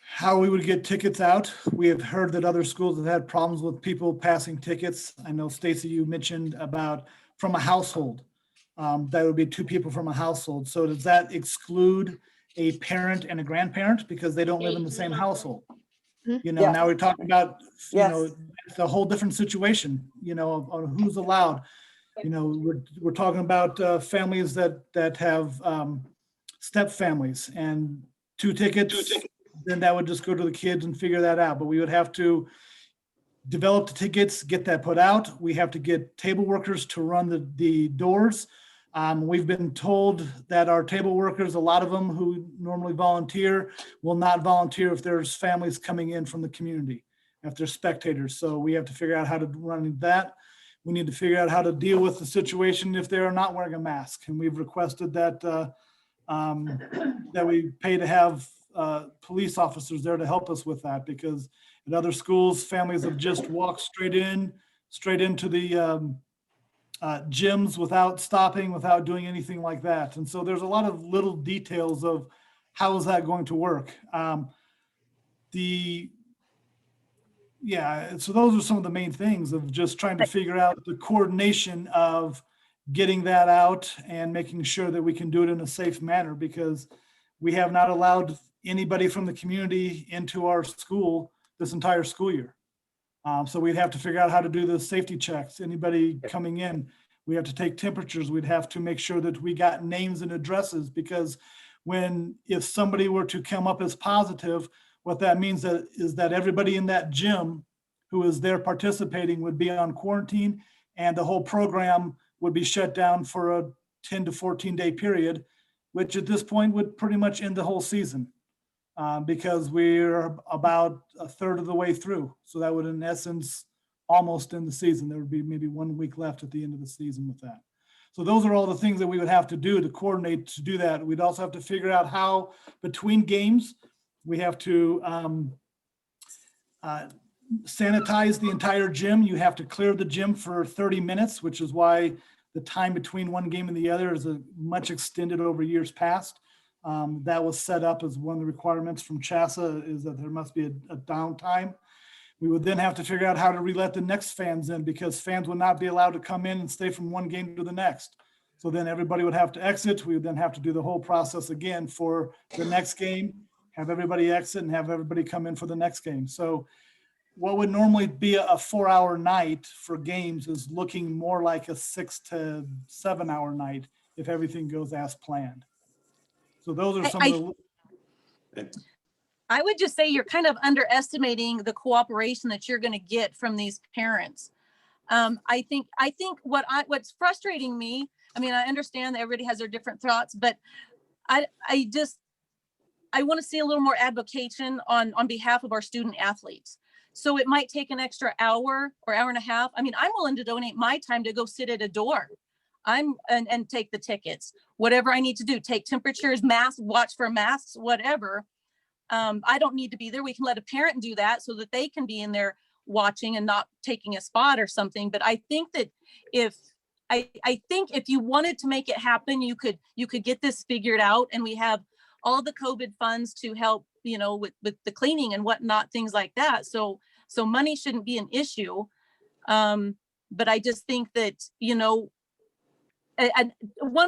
how we would get tickets out. We have heard that other schools have had problems with people passing tickets. I know, Stacy, you mentioned about from a household. That would be 2 people from a household. So does that exclude a parent and a grandparent because they don't live in the same household? You know, Yeah. now we're talking about, you Yes. know, it's a whole different situation, you know, on who's allowed. You know, we're talking about families that have step families and 2 tickets, then that would just go to the kids and figure that out. But we would have to develop the tickets, get that put out. We have to get table workers to run the doors. We've been told that our table workers, a lot of them who normally volunteer, will not volunteer if there's families coming in from the community, if they're spectators. So we have to figure out how to run that. We need to figure out how to deal with the situation if they're not wearing a mask. And we've requested that that we pay to have police officers there to help us with that, because at other schools, families have just walked straight into the gyms without stopping, without doing anything like that. And so there's a lot of little details of how is that going to work. So those are some of the main things of just trying to figure out the coordination of getting that out and making sure that we can do it in a safe manner, because we have not allowed anybody from the community into our school this entire school year. So we'd have to figure out how to do the safety checks. Anybody coming in, we have to take temperatures. We'd have to make sure that we got names and addresses, because if somebody were to come up as positive, what that means is that everybody in that gym who is there participating would be on quarantine, and the whole program would be shut down for a 10 to 14 day period, which at this point would pretty much end the whole season. Because we're about a third of the way through. So that would, in essence, almost end the season. There would be maybe 1 week left at the end of the season with that. So those are all the things that we would have to do to coordinate to do that. We'd also have to figure out how between games, we have to sanitize the entire gym. You have to clear the gym for 30 minutes, which is why the time between one game and the other is much extended over years past. That was set up as one of the requirements from CHASA, is that there must be a downtime. We would then have to figure out how to re-let the next fans in, because fans would not be allowed to come in and stay from one game to the next. So then everybody would have to exit. We would then have to do the whole process again for the next game, have everybody exit and have everybody come in for the next game. So what would normally be a 4-hour night for games is looking more like a 6 to 7 hour night if everything goes as planned. So those are some of the. I would just say you're kind of underestimating the cooperation that you're going to get from these parents. I think what's frustrating me, I mean, I understand that everybody has their different thoughts, but I want to see a little more advocation on behalf of our student athletes. So it might take an extra hour or hour and a half. I mean, I'm willing to donate my time to go sit at a door. and take the tickets, whatever I need to do, take temperatures, masks, watch for masks, whatever. I don't need to be there. We can let a parent do that so that they can be in there watching and not taking a spot or something. But I think that I think if you wanted to make it happen, you could get this figured out, and we have all the COVID funds to help, with the cleaning and whatnot, things like that. So money shouldn't be an issue. But I just think that, 1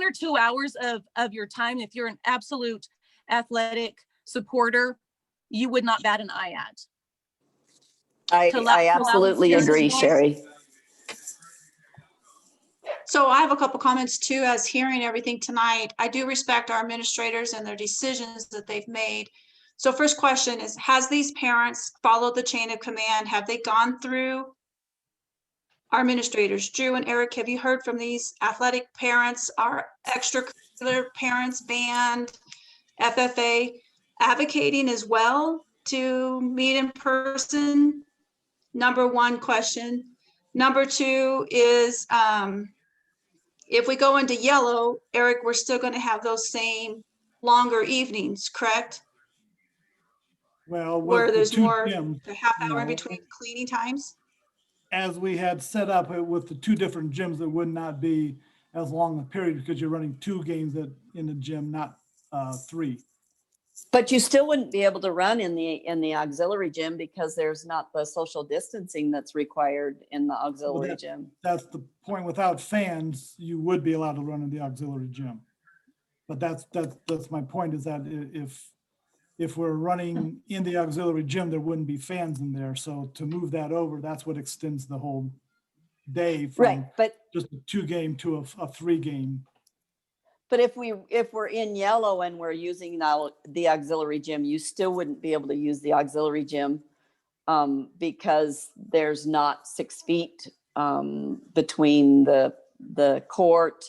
or 2 hours of your time, if you're an absolute athletic supporter, you would not bat an eye at. I To allow absolutely parents agree, to- Sherry. So I have a couple comments too, as hearing everything tonight. I do respect our administrators and their decisions that they've made. So first question is, has these parents followed the chain of command? Have they gone through our administrators? Drew and Eric, have you heard from these athletic parents, our extracurricular parents, band, FFA, advocating as well to meet in person? Number one question. Number two is, if we go into yellow, Eric, we're still going to have those same longer evenings, correct? Well, Where with the there's two more, gyms, a half you hour in know, between cleaning times? as we had set up with the two different gyms, it would not be as long a period because you're running two games in the gym, not 3. But you still wouldn't be able to run in the auxiliary gym because there's not the social distancing that's required in the auxiliary gym. That's the point. Without fans, you would be allowed to run in the auxiliary gym. But that's my point, is that if we're running in the auxiliary gym, there wouldn't be fans in there. So to move that over, that's what extends the whole day from Right, but just a 2 game to a 3 game. But if we're in yellow and we're using now the auxiliary gym, you still wouldn't be able to use the auxiliary gym because there's not 6 feet between the court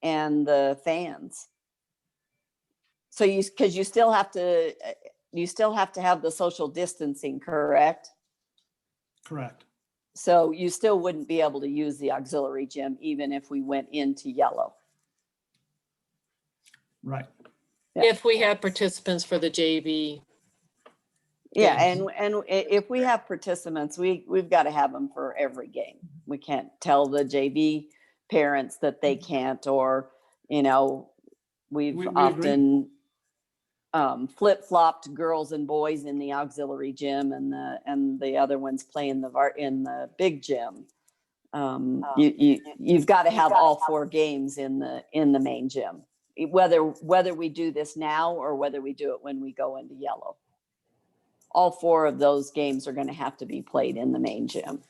and the fans. So because you still have to have the social distancing, correct? Correct. So you still wouldn't be able to use the auxiliary gym even if we went into yellow. Right. If we had participants for the JV. Yeah, games. and if we have participants, we've got to have them for every game. We can't tell the JV parents that they can't, or we've We often flip-flopped girls and boys in the auxiliary gym, and the other ones play in the big gym. You've got to have all 4 games in the main gym, whether we do this now or whether we do it when we go into yellow. All 4 of those games are going to have to be played in the main gym.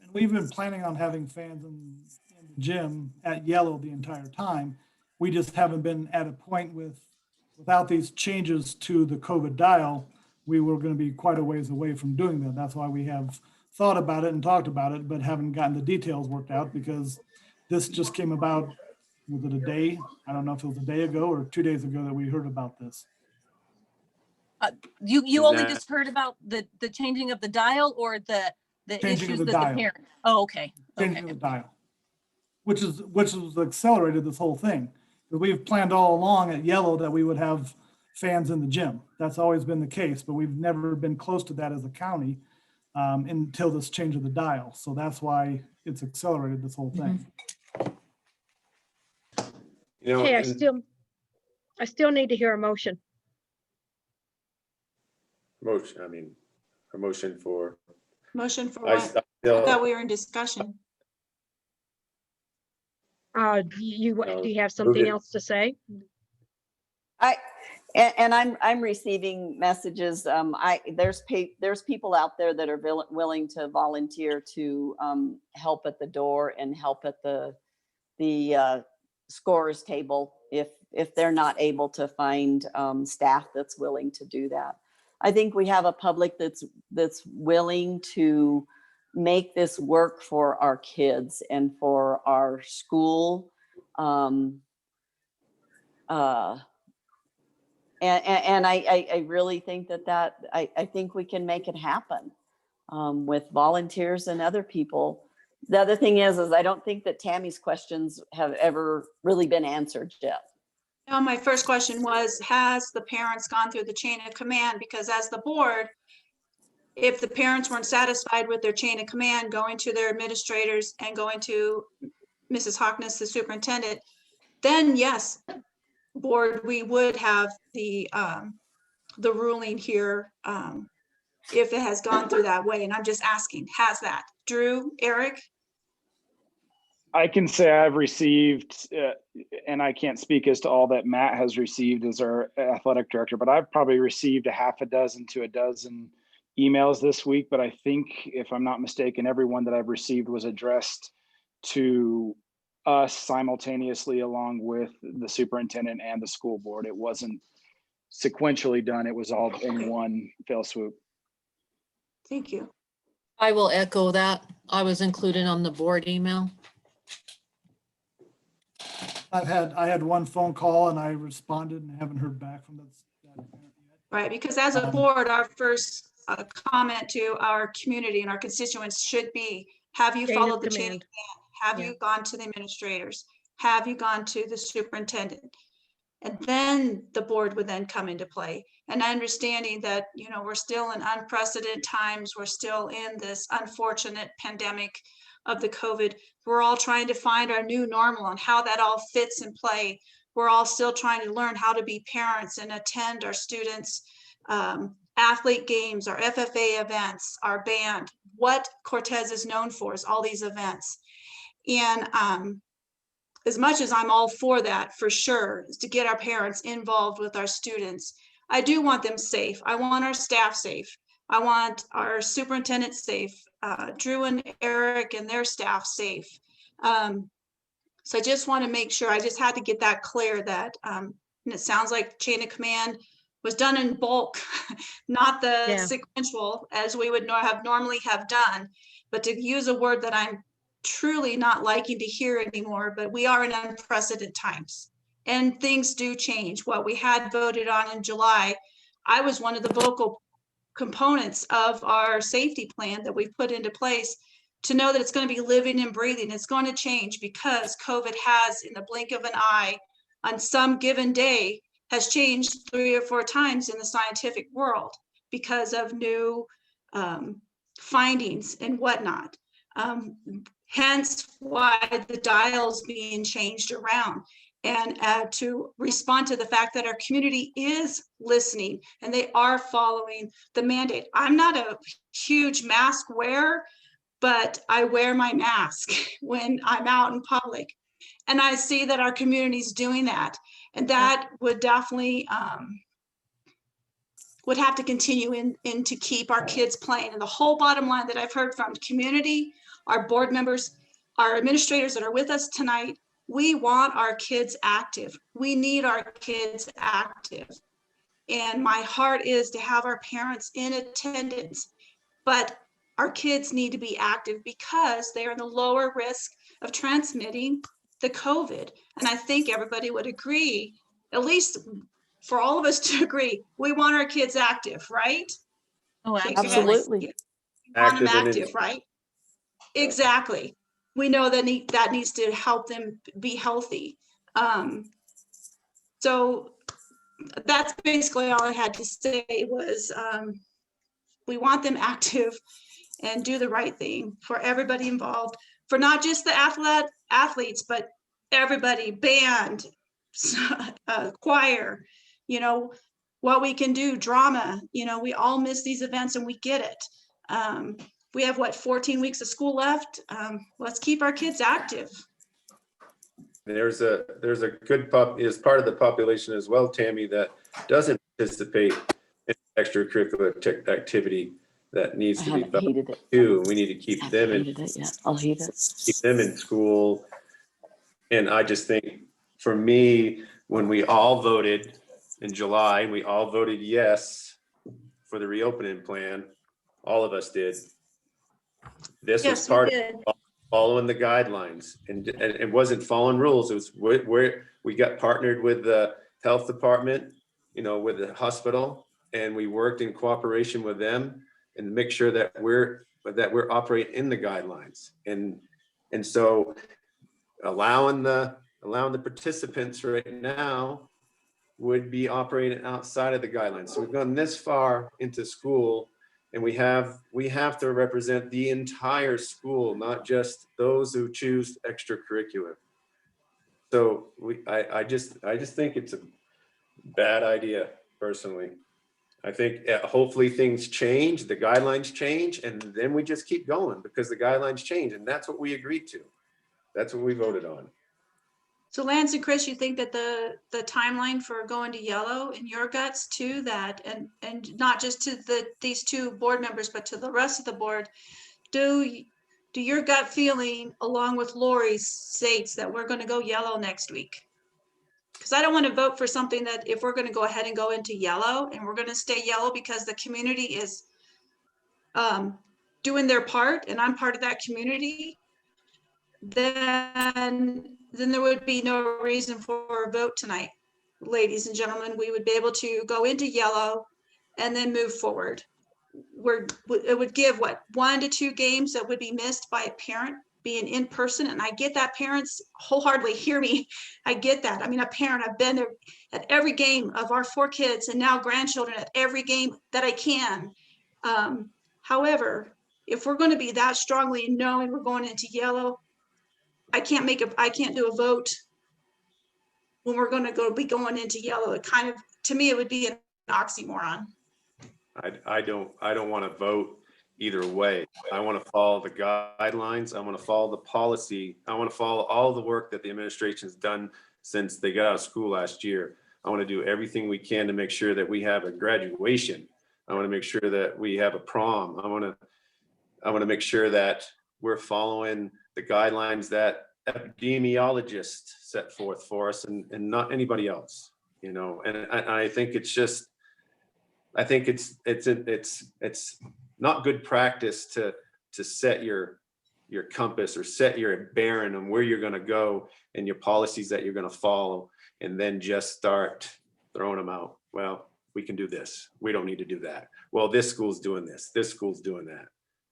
And we've been planning on having fans in the gym at yellow the entire time. We just haven't been at a point without these changes to the COVID dial, we were going to be quite a ways away from doing that. That's why we have thought about it and talked about it, but haven't gotten the details worked out, because this just came about, was it a day? I don't know if it was a day ago or 2 days ago that we heard about this. You only just heard about the changing of the dial, or the Changing issues of the that dial. the parent. Oh, okay. Changing Okay. the dial, which has accelerated this whole thing. We've planned all along at yellow that we would have fans in the gym. That's always been the case, but we've never been close to that as a county until this change of the dial. So that's why it's accelerated this whole thing. Okay, and I still need to hear a motion. a motion for, Motion for I what? I still, thought we were in discussion. Do you have something else to say? I'm receiving messages. There's people out there that are willing to volunteer to help at the door and help at the scorer's table if they're not able to find staff that's willing to do that. I think we have a public that's willing to make this work for our kids and for our school. And I really think that I think we can make it happen. with volunteers and other people. The other thing is I don't think that Tammy's questions have ever really been answered yet. Now, my first question was, has the parents gone through the chain of command? Because as the board, if the parents weren't satisfied with their chain of command, going to their administrators and going to Mrs. Hockness, the superintendent, then yes, board, we would have the ruling here if it has gone through that way. And I'm just asking, has that? Drew, Eric? I can say I've received, and I can't speak as to all that Matt has received as our athletic director, but I've probably received a half a dozen to a dozen emails this week. But I think, if I'm not mistaken, every one that I've received was addressed to us simultaneously, along with the superintendent and the school board. It wasn't sequentially done. It was all in one fell swoop. Thank you. I will echo that. I was included on the board email. I had one phone call and I responded and haven't heard back from that parent yet. Right, because as a board, our first comment to our community and our constituents should be, have you Chain of followed the chain of command. command? Have you gone to the administrators? Have you gone to the superintendent? And then the board would then come into play. And understanding that, you know, we're still in unprecedented times, we're still in this unfortunate pandemic of the COVID. We're all trying to find our new normal and how that all fits in play. We're all still trying to learn how to be parents and attend our students' athlete games, our FFA events, our band. What Cortez is known for is all these events. And as much as I'm all for that, for sure, is to get our parents involved with our students. I do want them safe. I want our staff safe. I want our superintendent safe, Drew and Eric and their staff safe. So I just want to make sure, I just had to get that clear that, and it sounds like chain of command was done in bulk, not the sequential as we would normally have done, but to use a word that I'm truly not liking to hear anymore, but we are in unprecedented times and things do change. What we had voted on in July, I was one of the vocal components of our safety plan that we've put into place to know that it's going to be living and breathing. It's going to change because COVID has, in the blink of an eye, on some given day, has changed 3 or 4 times in the scientific world because of new findings and whatnot. Hence why the dial's being changed around, and to respond to the fact that our community is listening and they are following the mandate. I'm not a huge mask wearer, but I wear my mask when I'm out in public. And I see that our community is doing that. And that would definitely would have to continue in to keep our kids playing. And the whole bottom line that I've heard from community, our board members, our administrators that are with us tonight, we want our kids active. We need our kids active. And my heart is to have our parents in attendance, but our kids need to be active because they are in the lower risk of transmitting the COVID. And I think everybody would agree, at least for all of us to agree, we want our kids active, right? Oh, Absolutely. We want them Active and active, right? Exactly. We know that that needs to help them be healthy. So that's basically all I had to say was we want them active and do the right thing for everybody involved, for not just the athletes, but everybody, band, choir, you know, what we can do, drama, you know, we all miss these events and we get it. We have 14 weeks of school left. Let's keep our kids active. There's a good is part of the population as well, Tammy, that doesn't participate in extracurricular activity that needs to be done too. We need to keep them in. I'll hate it. Keep them in school. And I just think, for me, when we all voted in July, we all voted yes for the reopening plan. All of us did. This was part of following the guidelines, and it wasn't following rules. It was where we got partnered with the health department, you know, with the hospital, and we worked in cooperation with them. and make sure that we're operating in the guidelines. And so allowing the participants right now would be operating outside of the guidelines. So we've gone this far into school, and we have to represent the entire school, not just those who choose extracurricular. So I just think it's a bad idea, personally. I think hopefully things change, the guidelines change, and then we just keep going, because the guidelines change, and that's what we agreed to. That's what we voted on. So Lance and Chris, you think that the timeline for going to yellow in your guts too, that, and not just to these two board members, but to the rest of the board, do your gut feeling along with Lori's states that we're going to go yellow next week? Because I don't want to vote for something that, if we're going to go ahead and go into yellow, and we're going to stay yellow because the community is doing their part, and I'm part of that community, then there would be no reason for a vote tonight. Ladies and gentlemen, we would be able to go into yellow and then move forward. It would give, what, 1 to 2 games that would be missed by a parent being in person. And I get that, parents wholeheartedly hear me. I get that. I mean, a parent, I've been there at every game of our 4 kids and now grandchildren at every game that I can. However, if we're going to be that strongly knowing we're going into yellow, I can't do a vote when we're going to be going into yellow. It kind of, to me, it would be an oxymoron. I don't want to vote either way. I want to follow the guidelines. I want to follow the policy. I want to follow all the work that the administration has done since they got out of school last year. I want to do everything we can to make sure that we have a graduation. I want to make sure that we have a prom. I want to make sure that we're following the guidelines that epidemiologists set forth for us, and not anybody else, you know. And I think it's just, I think it's not good practice to set your compass or set your bearing on where you're going to go and your policies that you're going to follow, and then just start throwing them out. Well, we can do this. We don't need to do that. Well, this school's doing this. This school's doing that.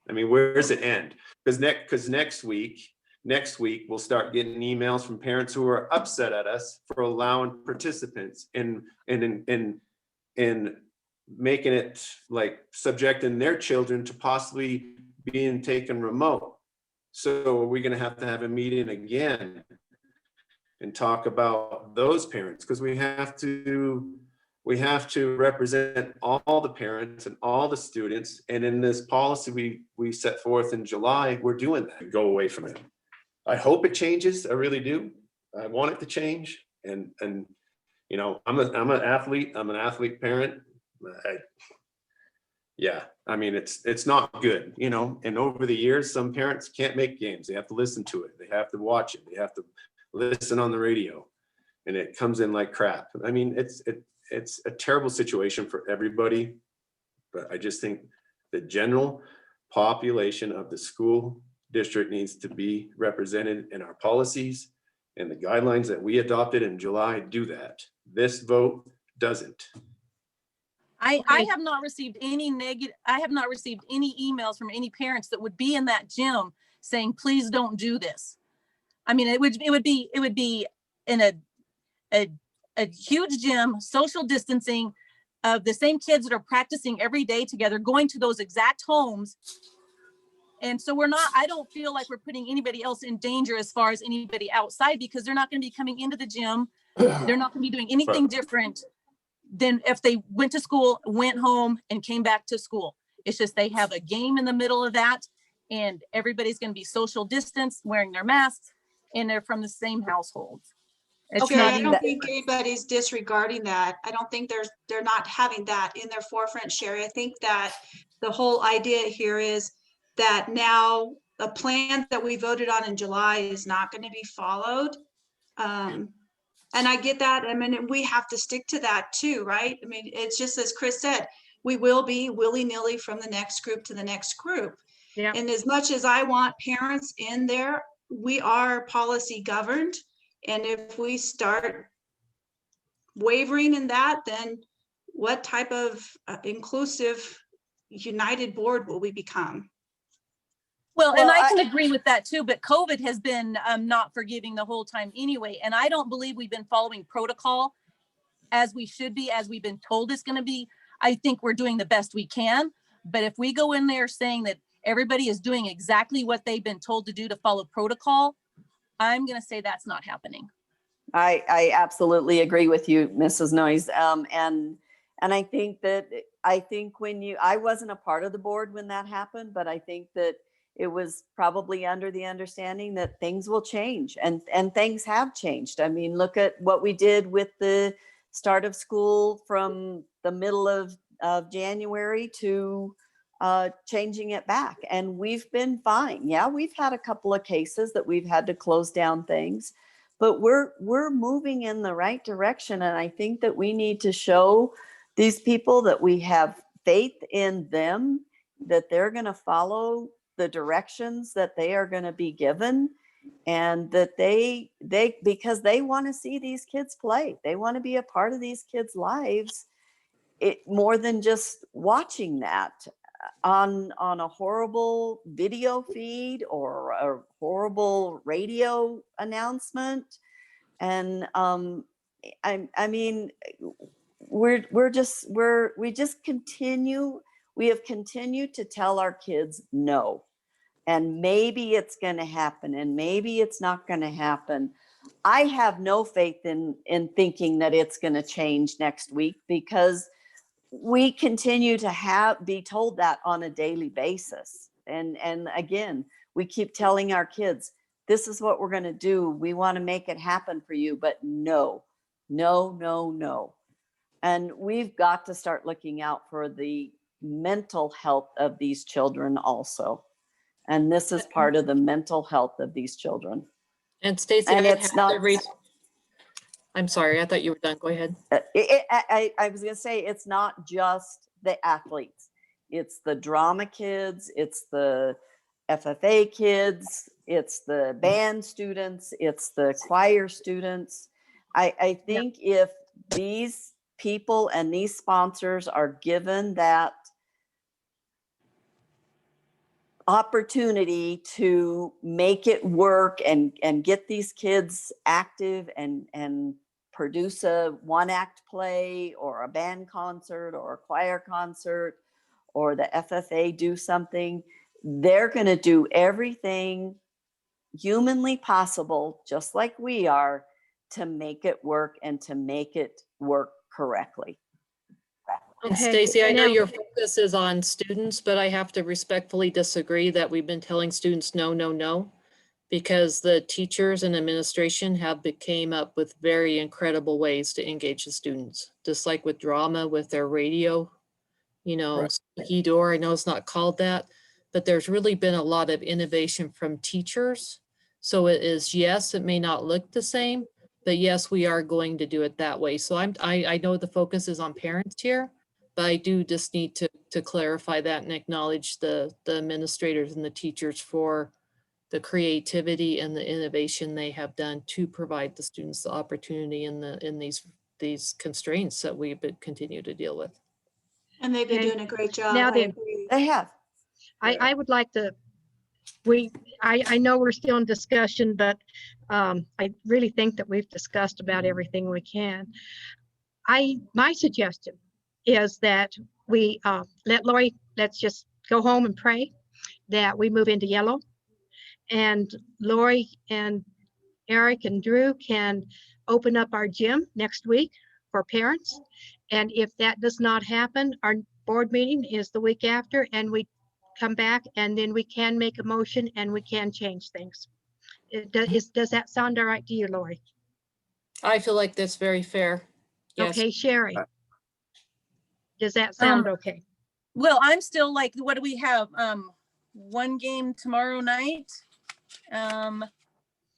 I mean, where does it end? Because next week we'll start getting emails from parents who are upset at us for allowing participants and making it like subjecting their children to possibly being taken remote. So are we going to have a meeting again and talk about those parents? Because we have to represent all the parents and all the students. And in this policy we set forth in July, we're doing that. Go away from it. I hope it changes. I really do. I want it to change. And you know, I'm an athlete. I'm an athlete parent. I mean, it's not good, you know. And over the years, some parents can't make games. They have to listen to it. They have to watch it. They have to listen on the radio, and it comes in like crap. I mean, it's a terrible situation for everybody. But I just think the general population of the school district needs to be represented in our policies, and the guidelines that we adopted in July do that. This vote doesn't. I have not received any emails from any parents that would be in that gym saying, please don't do this. I mean, it would be in a huge gym, social distancing of the same kids that are practicing every day together, going to those exact homes. And so I don't feel like we're putting anybody else in danger as far as anybody outside, because they're not going to be coming into the gym. They're not going to be doing anything different than if they went to school, went home, and came back to school. It's just they have a game in the middle of that, and everybody's going to be social distance, wearing their masks, and they're from the same household. Okay, I don't think anybody's disregarding that. I don't think they're not having that in their forefront, Sherry. I think that the whole idea here is that now the plan that we voted on in July is not going to be followed. And I get that. I mean, we have to stick to that too, right? I mean, it's just as Chris said, we will be willy-nilly from the next group to the next group. Yeah. And as much as I want parents in there, we are policy governed. And if we start wavering in that, then what type of inclusive united board will we become? Well, and Well, I can agree with that too, but COVID has been not forgiving the whole time anyway. And I don't believe we've been following protocol as we should be, as we've been told it's going to be. I think we're doing the best we can. But if we go in there saying that everybody is doing exactly what they've been told to do to follow protocol, I'm going to say that's not happening. I absolutely agree with you, Mrs. Noyes. And I think I wasn't a part of the board when that happened, but I think that it was probably under the understanding that things will change, and things have changed. I mean, look at what we did with the start of school from the middle of January to changing it back. And we've been fine. Yeah, we've had a couple of cases that we've had to close down things, but we're moving in the right direction. And I think that we need to show these people that we have faith in them, that they're going to follow the directions that they are going to be given, and that they because they want to see these kids play. They want to be a part of these kids' lives, more than just watching that on a horrible video feed or a horrible radio announcement. And I mean, we have continued to tell our kids no, and maybe it's going to happen and maybe it's not going to happen. I have no faith in thinking that it's going to change next week, because we continue to be told that on a daily basis. And again, we keep telling our kids, this is what we're going to do. We want to make it happen for you, but no. And we've got to start looking out for the mental health of these children also. And this is part of the mental health of these children. And Stacy, And it's not, I'm sorry, I thought you were done. Go ahead. I was going to say, it's not just the athletes. It's the drama kids. It's the FFA kids. It's the band students. It's the choir students. I think if these people and these sponsors are given that opportunity to make it work and get these kids active and produce a one-act play or a band concert or a choir concert, or the FFA do something, they're going to do everything humanly possible, just like we are, to make it work and to make it work correctly. And Okay, Stacy, I know now- your focus is on students, but I have to respectfully disagree that we've been telling students no, because the teachers and administration have came up with very incredible ways to engage the students, just like with drama, with their radio, squeaky door. I know it's not called that, but there's really been a lot of innovation from teachers. So it is, yes, it may not look the same, but yes, we are going to do it that way. So I know the focus is on parents here, but I do just need to clarify that and acknowledge the administrators and the teachers for the creativity and the innovation they have done to provide the students the opportunity in these constraints that we continue to deal with. And they've been Okay. doing a great job. Now I then- agree. They have. I would like to, I know we're still in discussion, but I really think that we've discussed about everything we can. My suggestion is that we let Lori, let's just go home and pray that we move into yellow. And Lori and Eric and Drew can open up our gym next week for parents. And if that does not happen, our board meeting is the week after, and we come back, and then we can make a motion and we can change things. Does that sound all right to you, Lori? I feel like that's very fair. Yes. Okay, Sherry? Does that sound okay? Well, I'm still like, what do we have? One game tomorrow night.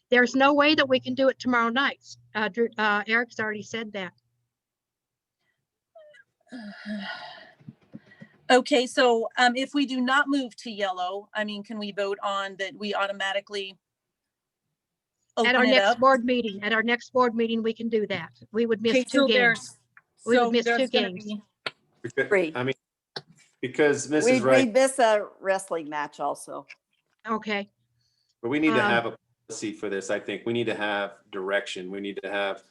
There's no way that we can do it tomorrow night. Eric's already said that. Okay, so if we do not move to yellow, I mean, can we vote on that we automatically At our open it next up? board meeting, we can do that. We would miss Okay, two so games. there's, We would so miss two there's gonna games. be, Great. I mean, Because We Mrs. Wright, miss a wrestling match also. Okay, but we need to Um, have a policy for this. I think we need to have direction. We need to have,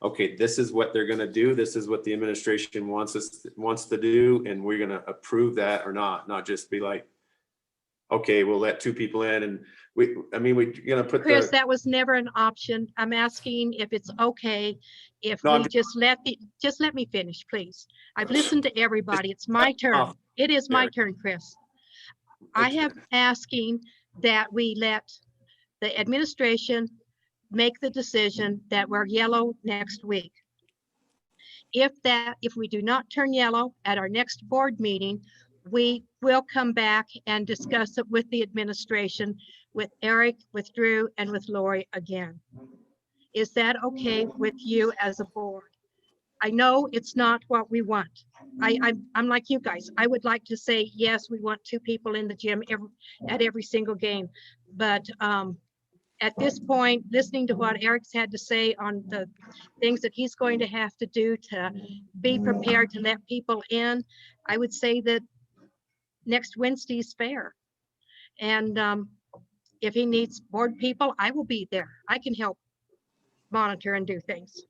okay, this is what they're gonna do. This is what the administration wants to do, and we're gonna approve that or not just be like, okay, we'll let two people in and we're gonna put Chris, the, that was never an option. I'm asking if it's okay if No, I'm we just let me finish, please. I've listened to everybody. It's my turn. off. It is my Eric. turn, Chris. I have asking that we let the administration make the decision that we're yellow next week. If we do not turn yellow at our next board meeting, we will come back and discuss it with the administration, with Eric, with Drew, and with Lori again. Is that okay with you as a board? I know it's not what we want. I'm like you guys. I would like to say, yes, we want two people in the gym at every single game. But at this point, listening to what Eric's had to say on the things that he's going to have to do to be prepared to let people in, I would say that next Wednesday's fair. And if he needs board people, I will be there. I can help monitor and do things.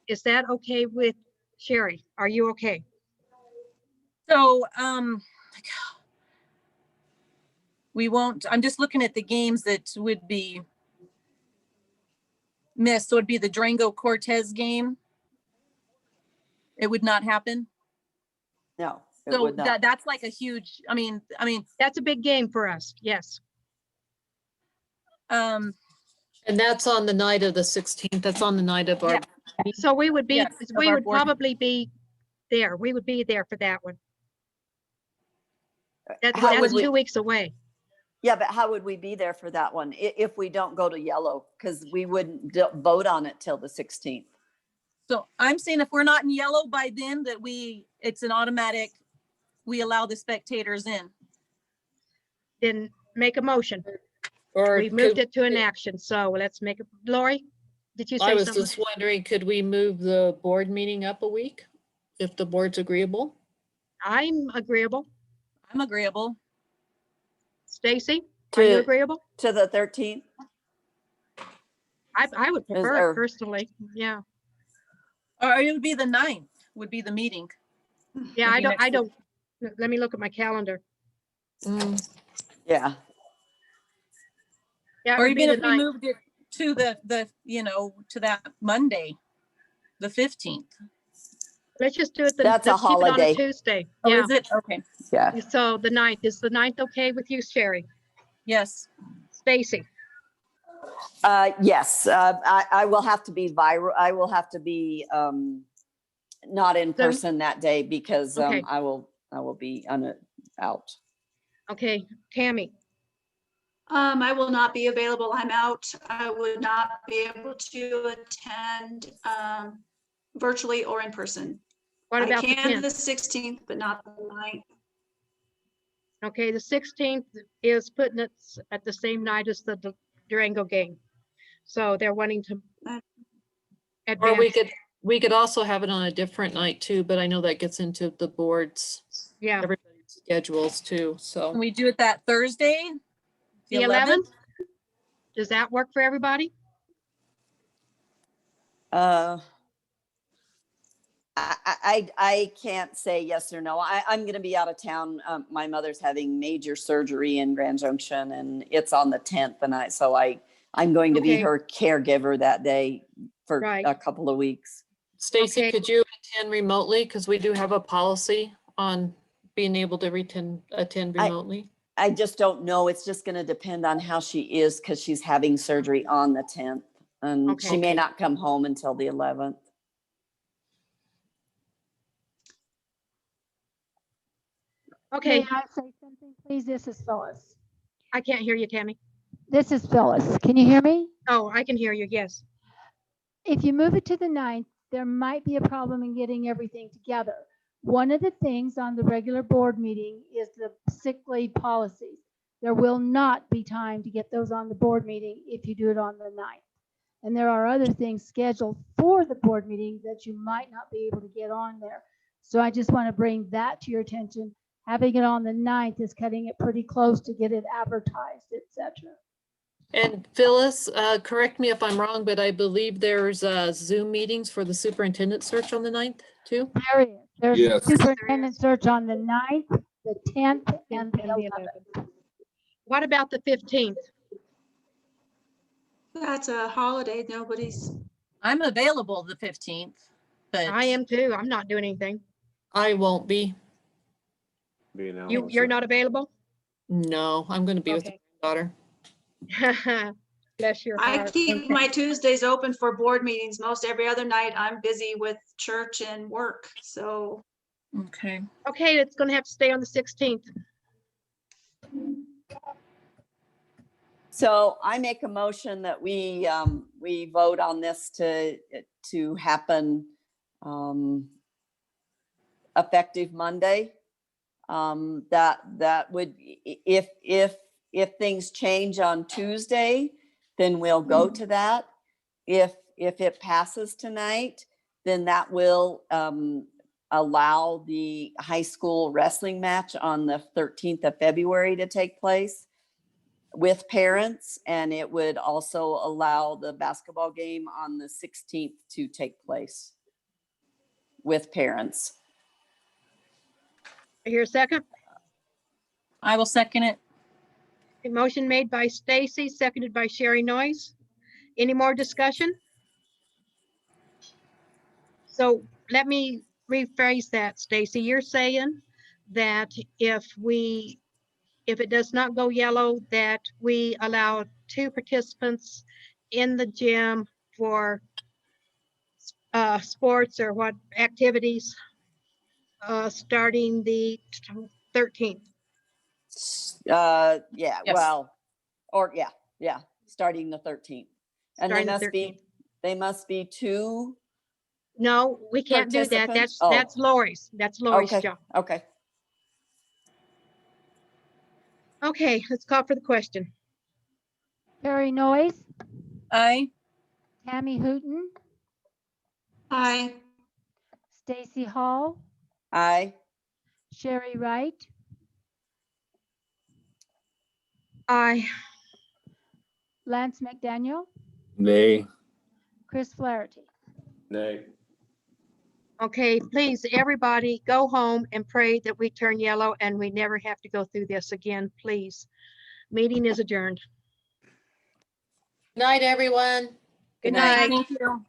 Is that okay with Sherry? Are you okay? So, we won't, I'm just looking at the games that would be missed. So it'd be the Durango-Cortez game. It would not happen. No, it So would not. that's like a huge, I mean, That's a big game for us. Yes. And that's on the night of the 16th. That's on the night of our, Yeah. So we would be, Yes, of we our would board. probably be there. We would be there for that one. That's How would we- 2 weeks away. Yeah, but how would we be there for that one if we don't go to yellow? Because we wouldn't vote on it till the 16th. so I'm saying if we're not in yellow by then, that it's an automatic, we allow the spectators in. Then make a motion. or We've moved could- it to an action. So let's make it. Lori, did you I say was something? just wondering, could we move the board meeting up a week if the board's agreeable? I'm agreeable. I'm agreeable. Stacy, are you To- agreeable? To the 13th? I would prefer there- it personally. Yeah. Or it would be the 9th would be the meeting. Yeah, Would I be don't, next I week. don't, let me look at my calendar. Mm, Yeah. Yeah, it Or would be even the if we 9th. moved it to to that Monday, the 15th. Let's just do it. That's a let's keep it on holiday. a Tuesday. Oh, Yeah. is it? Okay, Yeah. So the 9th, is the 9th okay with you, Sherry? yes. Stacy? Yes, I will have to be viral. I will have to be not in Zoom? person that day because Okay. I will be out. Okay, Tammy? I will not be available. I'm out. I would not be able to attend virtually or in person. What I about the can 10th? the 16th, but not the 9th. Okay, the 16th is putting it at the same night as the Durango game. So they're wanting to Or we advance. could also have it on a different night too, but I know that gets into the board's, Yeah, everybody's schedules too, Can so. we do it that Thursday? the 11th? Does that work for everybody? I can't say yes or no. I'm going to be out of town. My mother's having major surgery in Grand Junction, and it's on the 10th, and I'm going to be Okay. her caregiver that day for Right. a couple of weeks. Stacy, Okay. could you attend remotely? Because we do have a policy on being able to attend remotely. I just don't know. It's just going to depend on how she is because she's having surgery on the 10th, and she may Okay. not come home until the 11th. Okay, May I say something, please? This is Phyllis. I can't hear you, Tammy. This is Phyllis. Can you hear me? Oh, I can hear you, yes. If you move it to the 9th, there might be a problem in getting everything together. One of the things on the regular board meeting is the sick leave policies. There will not be time to get those on the board meeting if you do it on the 9th. And there are other things scheduled for the board meeting that you might not be able to get on there. So I just want to bring that to your attention, Having it on the 9th is cutting it pretty close to get it advertised, etc. And Phyllis, correct me if I'm wrong, but I believe there's Zoom meetings for the superintendent search on the 9th too. There is. There's a Yes. superintendent search on the 9th, the 10th, and the 11th. What about the 15th? That's a holiday. Nobody's, I'm available the 15th, but I am too. I'm not doing anything. I won't be. Being out You're also. not available? No, I'm going to be with Okay. my daughter. Bless your I heart. keep Okay. my Tuesdays open for board meetings. Most every other night I'm busy with church and work. So okay. Okay, it's gonna have to stay on the 16th. So I make a motion that we vote on this to happen effective Monday. That would, if things change on Tuesday, then we'll go to that. If it passes tonight, then that will allow the high school wrestling match on the 13th of February to take place with parents, and it would also allow the basketball game on the 16th to take place with parents. I hear a second. I will second it. A motion made by Stacy, seconded by Sherry Noyes. Any more discussion? So let me rephrase that, Stacy. You're saying that if it does not go yellow, that we allow 2 participants in the gym for sports or what activities starting the 13th. Yeah, Yes. well, or yeah, starting the 13th. And Starting the 13th. they must be 2. No, we can't do that. Participants? That's Lori's. That's Lori's Okay, job. okay. Okay, let's call for the question. Terry Noyes, Aye. Tammy Hooton, I, Stacy Hall, Aye. Sherry Wright, Aye. Lance McDaniel, Nay. Chris Flaherty. Nay. Okay, please, everybody, go home and pray that we turn yellow and we never have to go through this again, please. Meeting is adjourned. Night, everyone. Good night. night. Thank you.